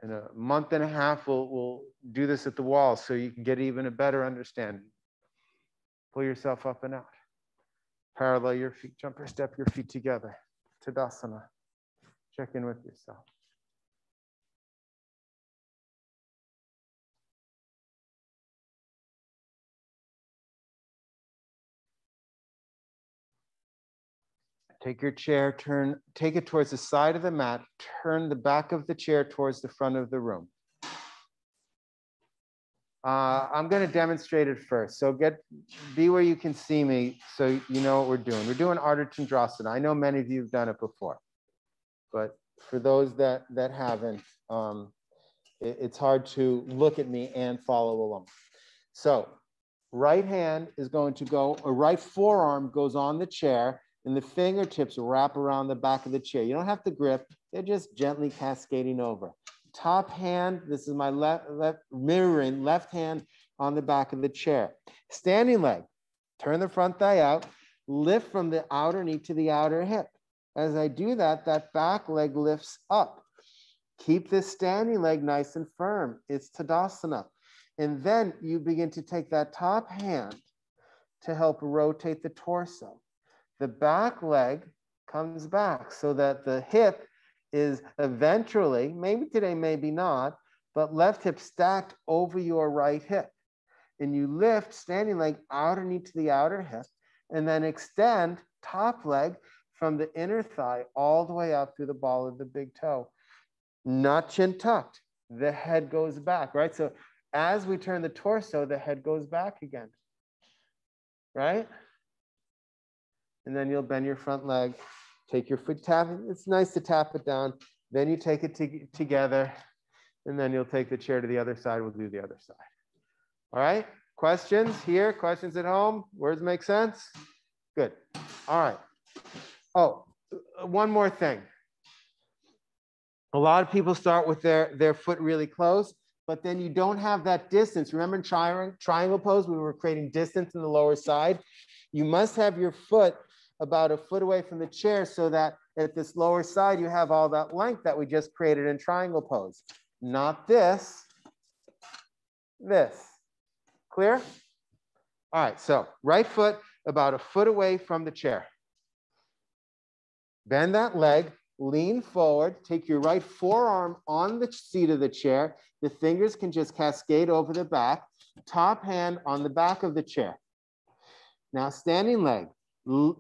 In a month and a half, we'll do this at the wall so you can get even a better understanding. Pull yourself up and out. Parallel your feet, jump or step your feet together. Tadasana. Check in with yourself. Take your chair, take it towards the side of the mat, turn the back of the chair towards the front of the room. I'm going to demonstrate it first. So be where you can see me so you know what we're doing. We're doing Ardha Chandrasana. I know many of you have done it before, but for those that haven't, it's hard to look at me and follow along. So right hand is going to go, or right forearm goes on the chair, and the fingertips wrap around the back of the chair. You don't have to grip, they're just gently cascading over. Top hand, this is my mirroring left hand on the back of the chair. Standing leg, turn the front thigh out, lift from the outer knee to the outer hip. As I do that, that back leg lifts up. Keep this standing leg nice and firm. It's Tadasana. And then you begin to take that top hand to help rotate the torso. The back leg comes back so that the hip is eventually, maybe today, maybe not, but left hip stacked over your right hip. And you lift standing leg outer knee to the outer hip, and then extend top leg from the inner thigh all the way up through the ball of the big toe. Not chin tucked. The head goes back, right? So as we turn the torso, the head goes back again, right? And then you'll bend your front leg, take your foot, tap it. It's nice to tap it down. Then you take it together, and then you'll take the chair to the other side. We'll do the other side. All right, questions here, questions at home? Words make sense? Good. All right. Oh, one more thing. A lot of people start with their foot really close, but then you don't have that distance. Remember in triangle pose, we were creating distance in the lower side. You must have your foot about a foot away from the chair so that at this lower side, you have all that length that we just created in triangle pose. Not this, this. Clear? All right, so right foot about a foot away from the chair. Bend that leg, lean forward, take your right forearm on the seat of the chair. The fingers can just cascade over the back, top hand on the back of the chair. Now standing leg,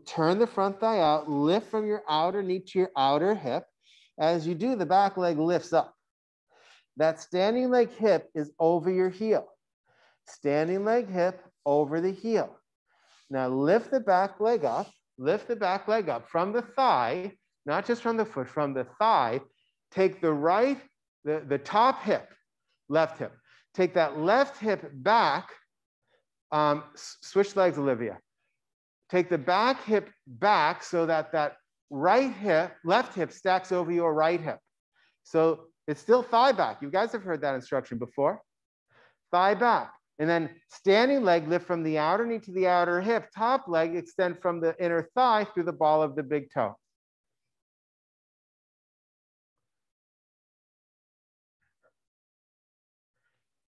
turn the front thigh out, lift from your outer knee to your outer hip. As you do, the back leg lifts up. That standing leg hip is over your heel. Standing leg hip over the heel. Now lift the back leg up, from the thigh, not just from the foot, from the thigh. Take the right, the top hip, left hip. Take that left hip back, switch legs, Olivia. Take the back hip back so that that right hip, left hip stacks over your right hip. So it's still thigh back. You guys have heard that instruction before. Thigh back. And then standing leg, lift from the outer knee to the outer hip. Top leg, extend from the inner thigh through the ball of the big toe.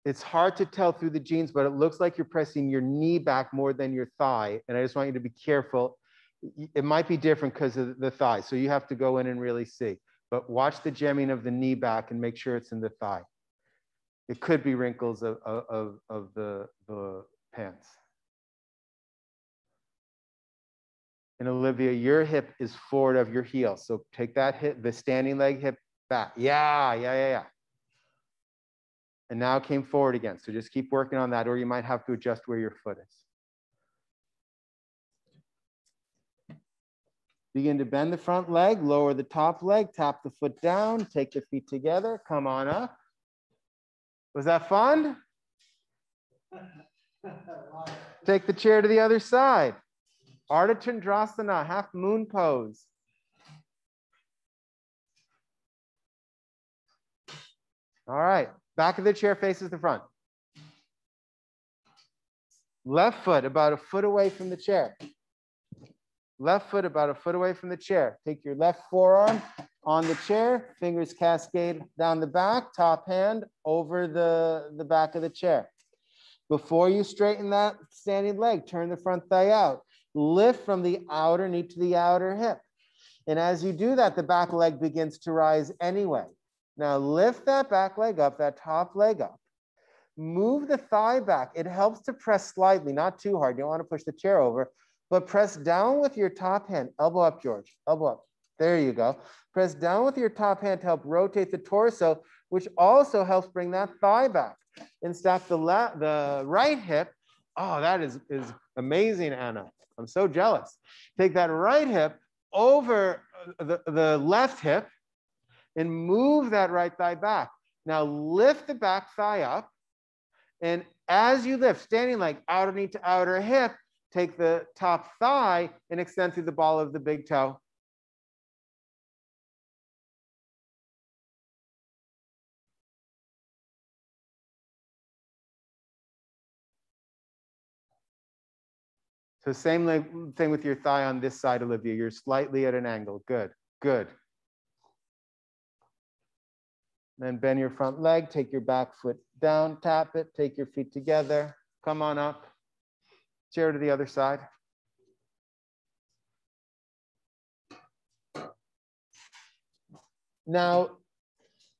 It's hard to tell through the jeans, but it looks like you're pressing your knee back more than your thigh. And I just want you to be careful. It might be different because of the thigh. So you have to go in and really see. But watch the jamming of the knee back and make sure it's in the thigh. It could be wrinkles of the pants. And Olivia, your hip is forward of your heel. So take that hip, the standing leg hip back. Yeah. And now it came forward again. So just keep working on that, or you might have to adjust where your foot is. Begin to bend the front leg, lower the top leg, tap the foot down, take the feet together, come on up. Was that fun? Take the chair to the other side. Ardha Chandrasana, half moon pose. All right, back of the chair faces the front. Left foot about a foot away from the chair. Left foot about a foot away from the chair. Take your left forearm on the chair, fingers cascade down the back, top hand over the back of the chair. Before you straighten that standing leg, turn the front thigh out. Lift from the outer knee to the outer hip. And as you do that, the back leg begins to rise anyway. Now lift that back leg up, that top leg up. Move the thigh back. It helps to press slightly, not too hard. You don't want to push the chair over, but press down with your top hand. Elbow up, George. Elbow up. There you go. Press down with your top hand to help rotate the torso, which also helps bring that thigh back. And stack the right hip. Oh, that is amazing, Anna. I'm so jealous. Take that right hip over the left hip and move that right thigh back. Now lift the back thigh up. And as you lift, standing leg, outer knee to outer hip, take the top thigh and extend through the ball of the big toe. So same thing with your thigh on this side, Olivia. You're slightly at an angle. Good, good. Then bend your front leg, take your back foot down, tap it, take your feet together. Come on up. Chair to the other side. Now,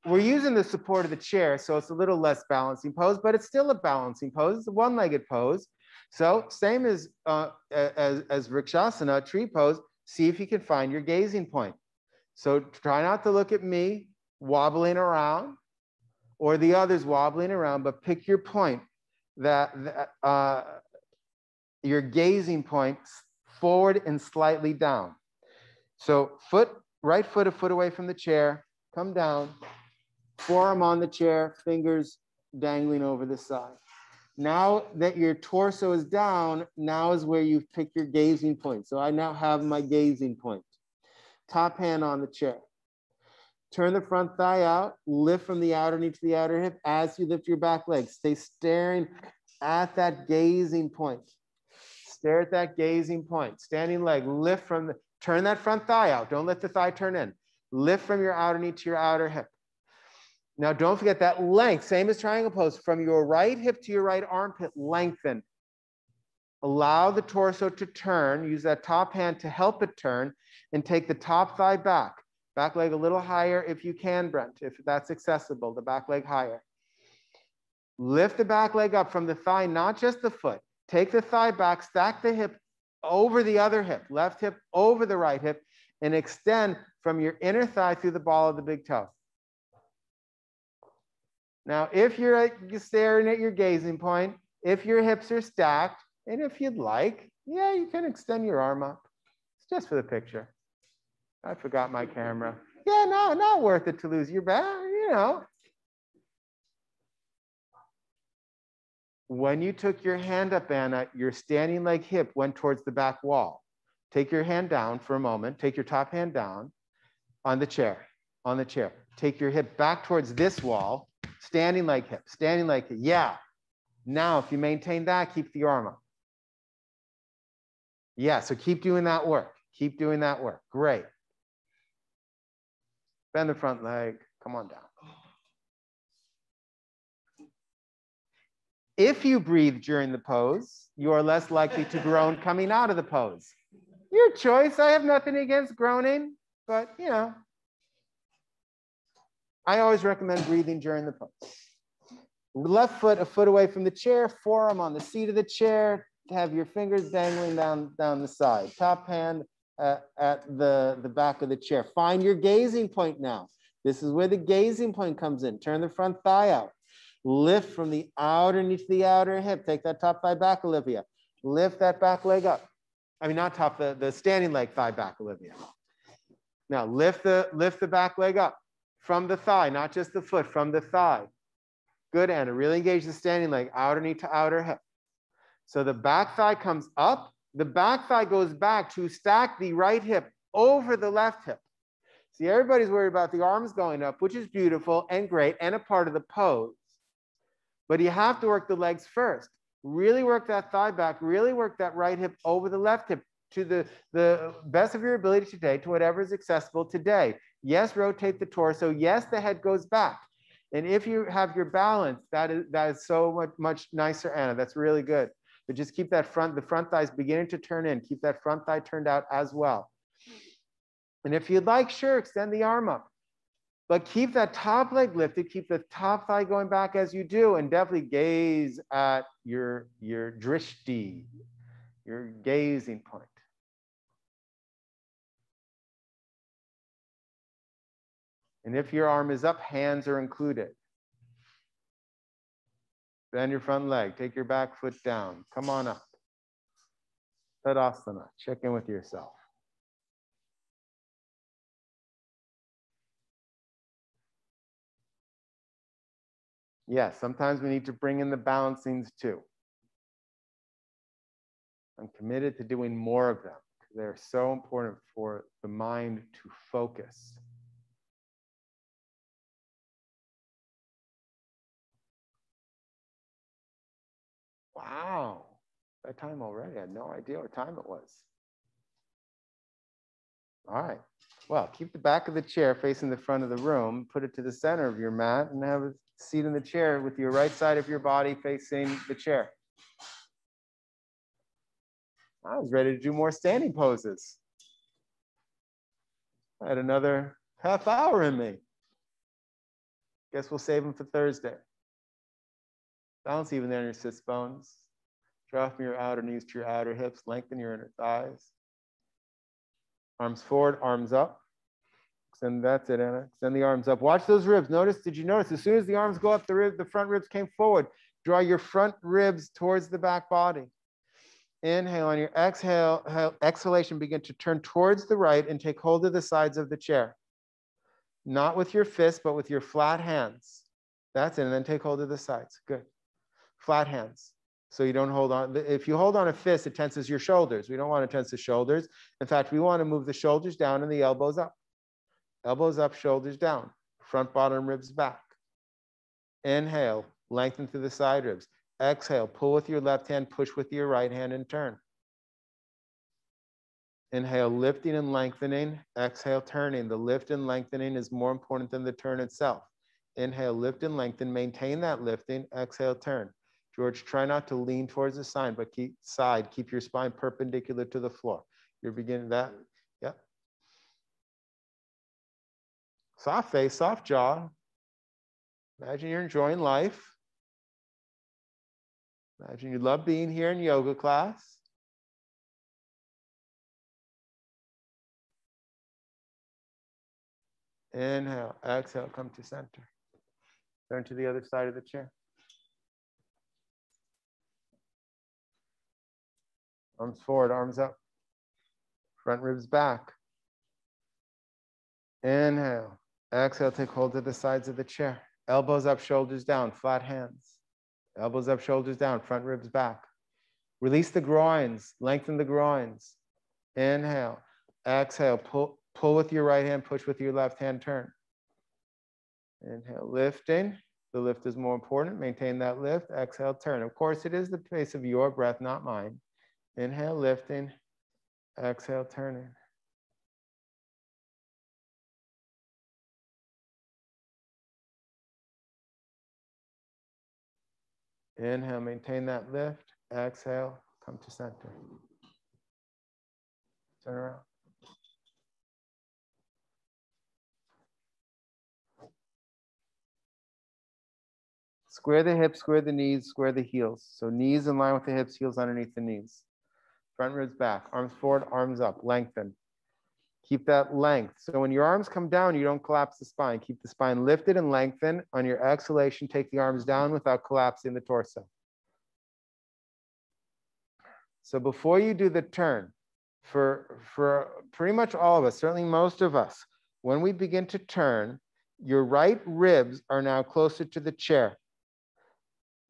we're using the support of the chair, so it's a little less balancing pose, but it's still a balancing pose. It's a one-legged pose. So same as Vrikshasana, tree pose, see if you can find your gazing point. So try not to look at me wobbling around or the others wobbling around, but pick your point, your gazing point forward and slightly down. So right foot a foot away from the chair, come down, forearm on the chair, fingers dangling over the side. Now that your torso is down, now is where you pick your gazing point. So I now have my gazing point. Top hand on the chair. Turn the front thigh out, lift from the outer knee to the outer hip as you lift your back leg. Stay staring at that gazing point. Stare at that gazing point. Standing leg, lift turn that front thigh out. Don't let the thigh turn in. Lift from your outer knee to your outer hip. Now don't forget that length, same as triangle pose, from your right hip to your right armpit, lengthen. Allow the torso to turn, use that top hand to help it turn, and take the top thigh back. Back leg a little higher if you can, Brent, if that's accessible, the back leg higher. Lift the back leg up from the thigh, not just the foot. Take the thigh back, stack the hip over the other hip, left hip over the right hip, and extend from your inner thigh through the ball of the big toe. Now, if you're staring at your gazing point, if your hips are stacked, and if you'd like, yeah, you can extend your arm up. It's just for the picture. I forgot my camera. Yeah, no, not worth it to lose your back, you know. When you took your hand up, Anna, your standing leg hip went towards the back wall. Take your hand down for a moment. Take your top hand down on the chair, on the chair. Take your hip back towards this wall. Standing leg hip, standing leg hip. Yeah. Now, if you maintain that, keep the arm up. Yeah, so keep doing that work. Keep doing that work. Great. Bend the front leg. Come on down. If you breathe during the pose, you are less likely to groan coming out of the pose. Your choice. I have nothing against groaning, but you know, I always recommend breathing during the pose. Left foot a foot away from the chair, forearm on the seat of the chair. Have your fingers dangling down the side. Top hand at the back of the chair. Find your gazing point now. This is where the gazing point comes in. Turn the front thigh out. Lift from the outer knee to the outer hip. Take that top thigh back, Olivia. Lift that back leg up. I mean, not top, the standing leg thigh back, Olivia. Now lift the back leg up from the thigh, not just the foot, from the thigh. Good, Anna. Really engage the standing leg, outer knee to outer hip. So the back thigh comes up. The back thigh goes back to stack the right hip over the left hip. See, everybody's worried about the arms going up, which is beautiful and great and a part of the pose. But you have to work the legs first. Really work that thigh back. Really work that right hip over the left hip to the best of your ability today, to whatever is accessible today. Yes, rotate the torso. Yes, the head goes back. And if you have your balance, that is so much nicer, Anna. That's really good. But just keep the front thighs beginning to turn in. Keep that front thigh turned out as well. And if you'd like, sure, extend the arm up. But keep that top leg lifted. Keep the top thigh going back as you do. And definitely gaze at your drishti, your gazing point. And if your arm is up, hands are included. Bend your front leg. Take your back foot down. Come on up. Tadasana. Check in with yourself. Yes, sometimes we need to bring in the balancings too. I'm committed to doing more of them because they're so important for the mind to focus. Wow. That time already. I had no idea what time it was. All right. Well, keep the back of the chair facing the front of the room. Put it to the center of your mat and have a seat in the chair with your right side of your body facing the chair. I was ready to do more standing poses. I had another half hour in me. Guess we'll save them for Thursday. Balance evenly on your sits bones. Draw from your outer knees to your outer hips. Lengthen your inner thighs. Arms forward, arms up. Extend, that's it, Anna. Extend the arms up. Watch those ribs. Did you notice as soon as the arms go up, the front ribs came forward. Draw your front ribs towards the back body. Inhale. On your exhalation, begin to turn towards the right and take hold of the sides of the chair. Not with your fists, but with your flat hands. That's it. And then take hold of the sides. Good. Flat hands. So you don't hold on. If you hold on a fist, it tenses your shoulders. We don't want to tense the shoulders. In fact, we want to move the shoulders down and the elbows up. Elbows up, shoulders down. Front bottom ribs back. Inhale, lengthen through the side ribs. Exhale, pull with your left hand, push with your right hand and turn. Inhale, lifting and lengthening. Exhale, turning. The lift and lengthening is more important than the turn itself. Inhale, lift and lengthen. Maintain that lifting. Exhale, turn. George, try not to lean towards the side, but keep your spine perpendicular to the floor. You're beginning that. Yep. Soft face, soft jaw. Imagine you're enjoying life. Imagine you love being here in yoga class. Inhale, exhale, come to center. Turn to the other side of the chair. Arms forward, arms up. Front ribs back. Inhale. Exhale, take hold of the sides of the chair. Elbows up, shoulders down, flat hands. Elbows up, shoulders down, front ribs back. Release the groins, lengthen the groins. Inhale. Exhale, pull with your right hand, push with your left hand, turn. Inhale, lifting. The lift is more important. Maintain that lift. Exhale, turn. Of course, it is the pace of your breath, not mine. Inhale, lifting. Exhale, turning. Inhale, maintain that lift. Exhale, come to center. Turn around. Square the hips, square the knees, square the heels. So knees in line with the hips, heels underneath the knees. Front ribs back, arms forward, arms up, lengthen. Keep that length. So when your arms come down, you don't collapse the spine. Keep the spine lifted and lengthen. On your exhalation, take the arms down without collapsing the torso. So before you do the turn, for pretty much all of us, certainly most of us, when we begin to turn, your right ribs are now closer to the chair.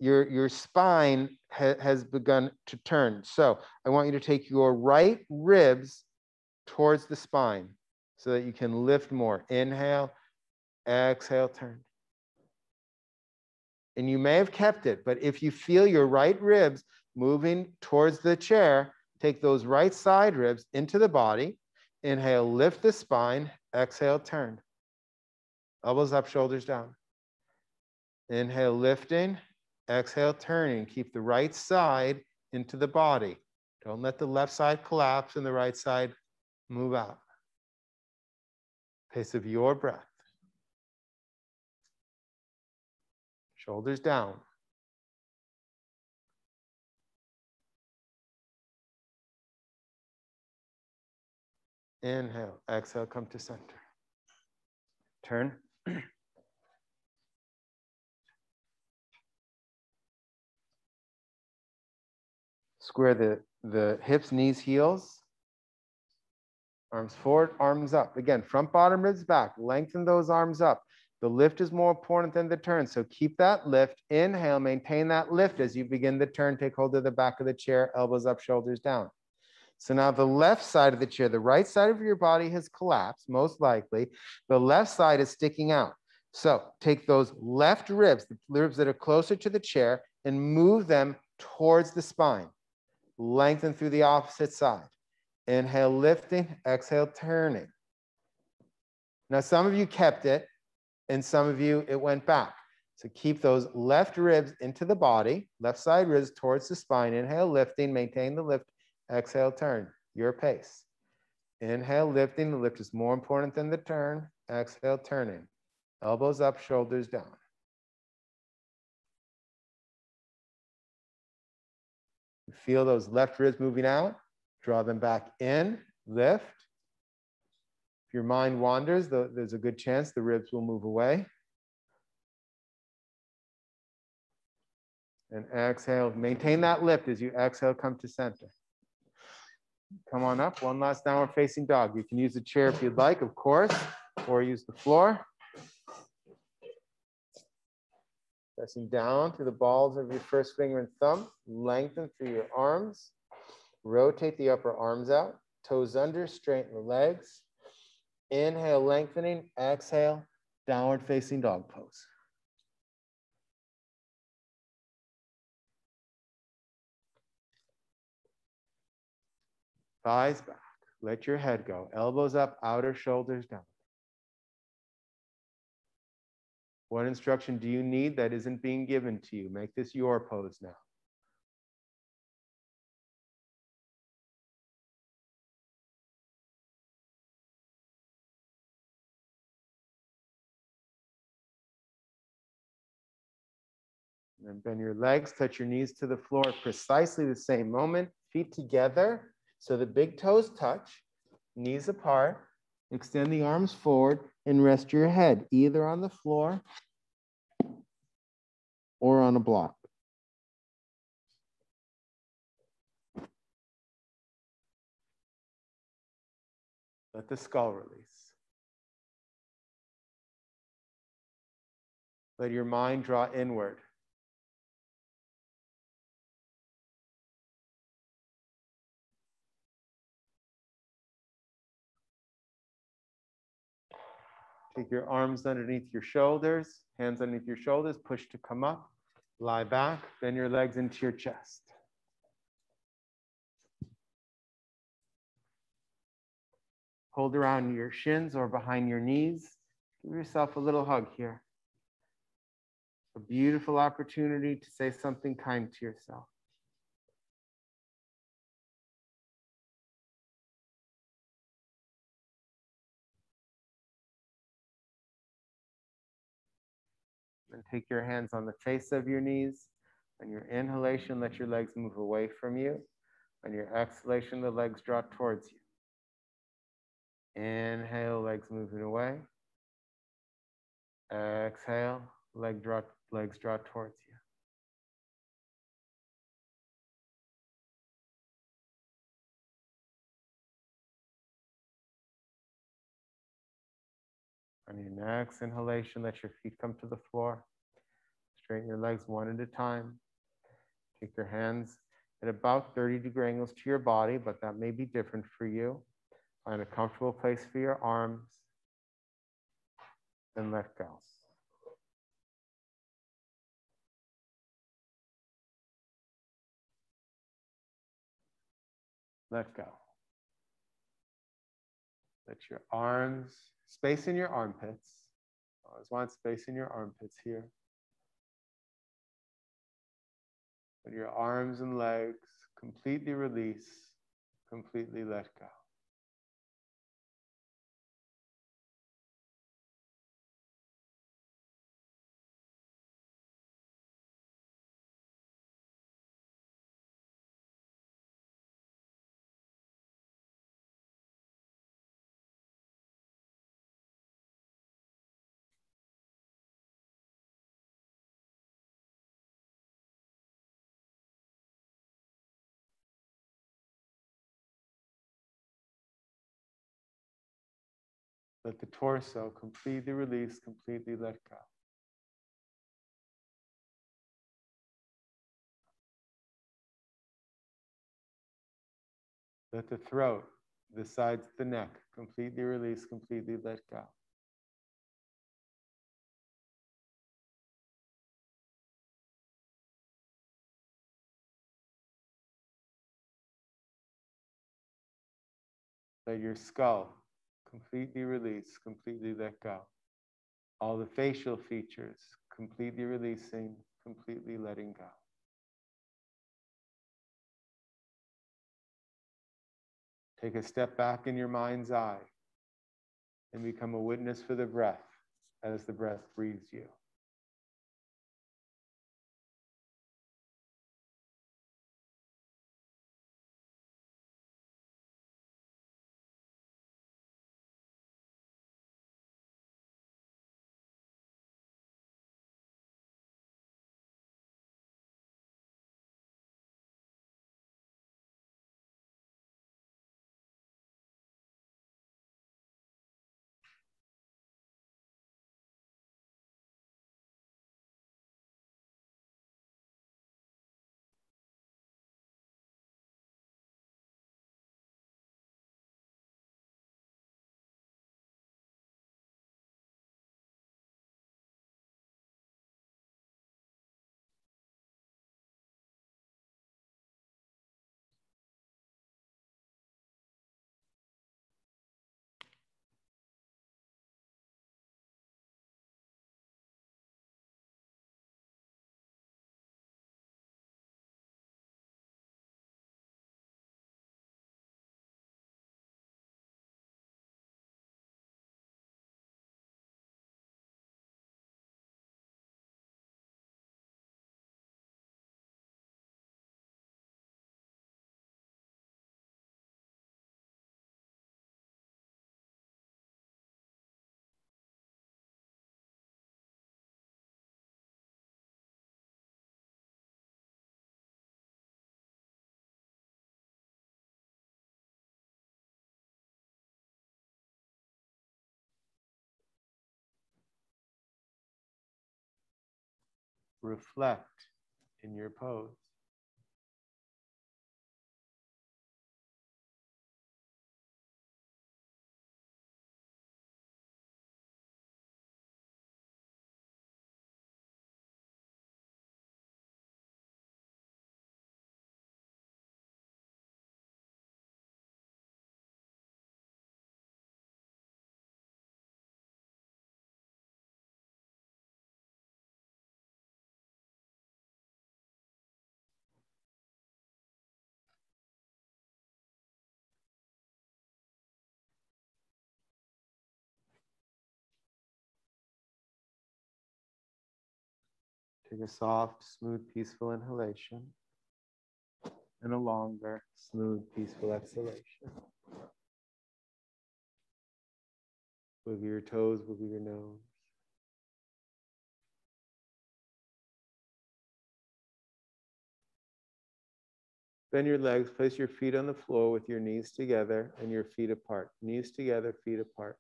Your spine has begun to turn. So I want you to take your right ribs towards the spine so that you can lift more. Inhale, exhale, turn. And you may have kept it, but if you feel your right ribs moving towards the chair, take those right side ribs into the body. Inhale, lift the spine. Exhale, turn. Elbows up, shoulders down. Inhale, lifting. Exhale, turning. Keep the right side into the body. Don't let the left side collapse and the right side move out. Pace of your breath. Shoulders down. Inhale, exhale, come to center. Turn. Square the hips, knees, heels. Arms forward, arms up. Again, front bottom ribs back. Lengthen those arms up. The lift is more important than the turn. So keep that lift. Inhale, maintain that lift as you begin the turn. Take hold of the back of the chair, elbows up, shoulders down. So now the left side of the chair, the right side of your body has collapsed, most likely. The left side is sticking out. So take those left ribs, the ribs that are closer to the chair, and move them towards the spine. lengthen through the opposite side. Inhale, lifting, exhale, turning. Now, some of you kept it, and some of you, it went back. So keep those left ribs into the body, left side ribs towards the spine. Inhale, lifting, maintain the lift. Exhale, turn, your pace. Inhale, lifting. The lift is more important than the turn. Exhale, turning. Elbows up, shoulders down. You feel those left ribs moving out. Draw them back in, lift. If your mind wanders, there's a good chance the ribs will move away. And exhale, maintain that lift as you exhale, come to center. Come on up, one last downward facing dog. You can use the chair if you'd like, of course, or use the floor. Pressing down through the balls of your first finger and thumb. Lengthen through your arms. Rotate the upper arms out. Toes under, straighten the legs. Inhale, lengthening. Exhale, downward facing dog pose. Thighs back. Let your head go. Elbows up, outer shoulders down. What instruction do you need that isn't being given to you? Make this your pose now. And bend your legs, touch your knees to the floor at precisely the same moment. Feet together, so the big toes touch, knees apart. Extend the arms forward and rest your head either on the floor or on a block. Let the skull release. Let your mind draw inward. Take your arms underneath your shoulders, hands underneath your shoulders, push to come up, lie back, bend your legs into your chest. Hold around your shins or behind your knees. Give yourself a little hug here. A beautiful opportunity to say something kind to yourself. And take your hands on the face of your knees. On your inhalation, let your legs move away from you. On your exhalation, the legs draw towards you. Inhale, legs moving away. Exhale, legs draw towards you. On your next inhalation, let your feet come to the floor. Straighten your legs one at a time. Take your hands at about 30-degree angles to your body, but that may be different for you. Find a comfortable place for your arms and let go. Let go. Let your arms, space in your armpits. Always want space in your armpits here. Let your arms and legs completely release, completely let go. Let the torso completely release, completely let go. Let the throat, the sides of the neck, completely release, completely let go. Let your skull completely release, completely let go. All the facial features completely releasing, completely letting go. Take a step back in your mind's eye and become a witness for the breath as the breath breathes you. Reflect in your pose. Take a soft, smooth, peaceful inhalation and a longer, smooth, peaceful exhalation. Wiggle your toes, wiggle your nose. Bend your legs, place your feet on the floor with your knees together and your feet apart. Knees together, feet apart.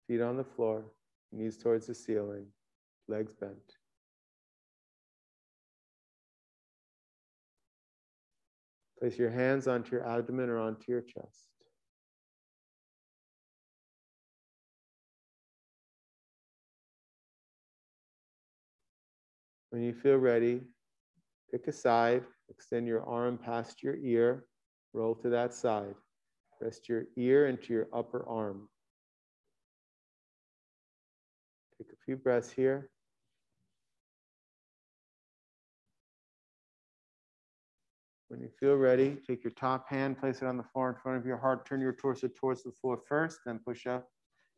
Feet on the floor, knees towards the ceiling, legs bent. Place your hands onto your abdomen or onto your chest. When you feel ready, pick a side, extend your arm past your ear, roll to that side. Rest your ear into your upper arm. Take a few breaths here. When you feel ready, take your top hand, place it on the floor in front of your heart, turn your torso towards the floor first, then push up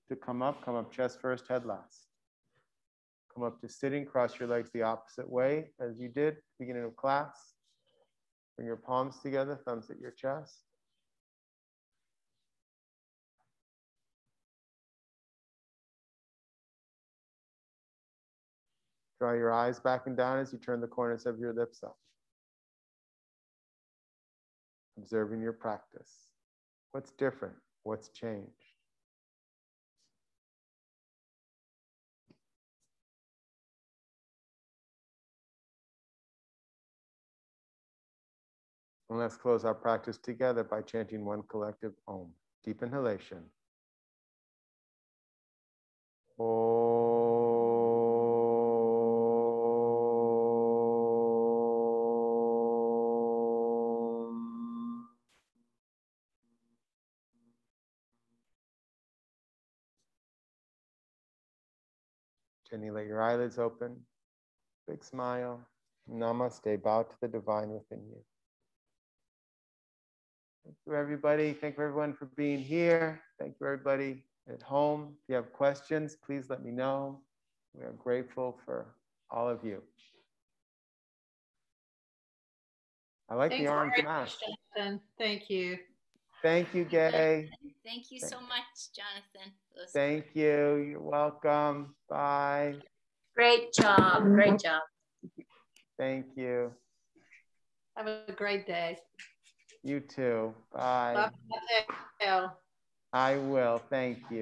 to come up chest first, head last. Come up to sitting, cross your legs the opposite way as you did, beginning of class. Bring your palms together, thumbs at your chest. Draw your eyes back and down as you turn the corners of your lips up. Observing your practice. What's different? What's changed? And let's close our practice together by chanting one collective Om. Deep inhalation. Om. Then you let your eyelids open. Big smile. Namaste. Bow to the divine within you. Thank you, everybody. Thank you, everyone, for being here. Thank you, everybody at home. If you have questions, please let me know. We are grateful for all of you. I like the orange mask. Jonathan. Thank you. Thank you, Gay. Thank you so much, Jonathan. Thank you. You're welcome. Bye. Great job. Great job. Thank you. Have a great day. You too. Bye. Love you. I will. Thank you.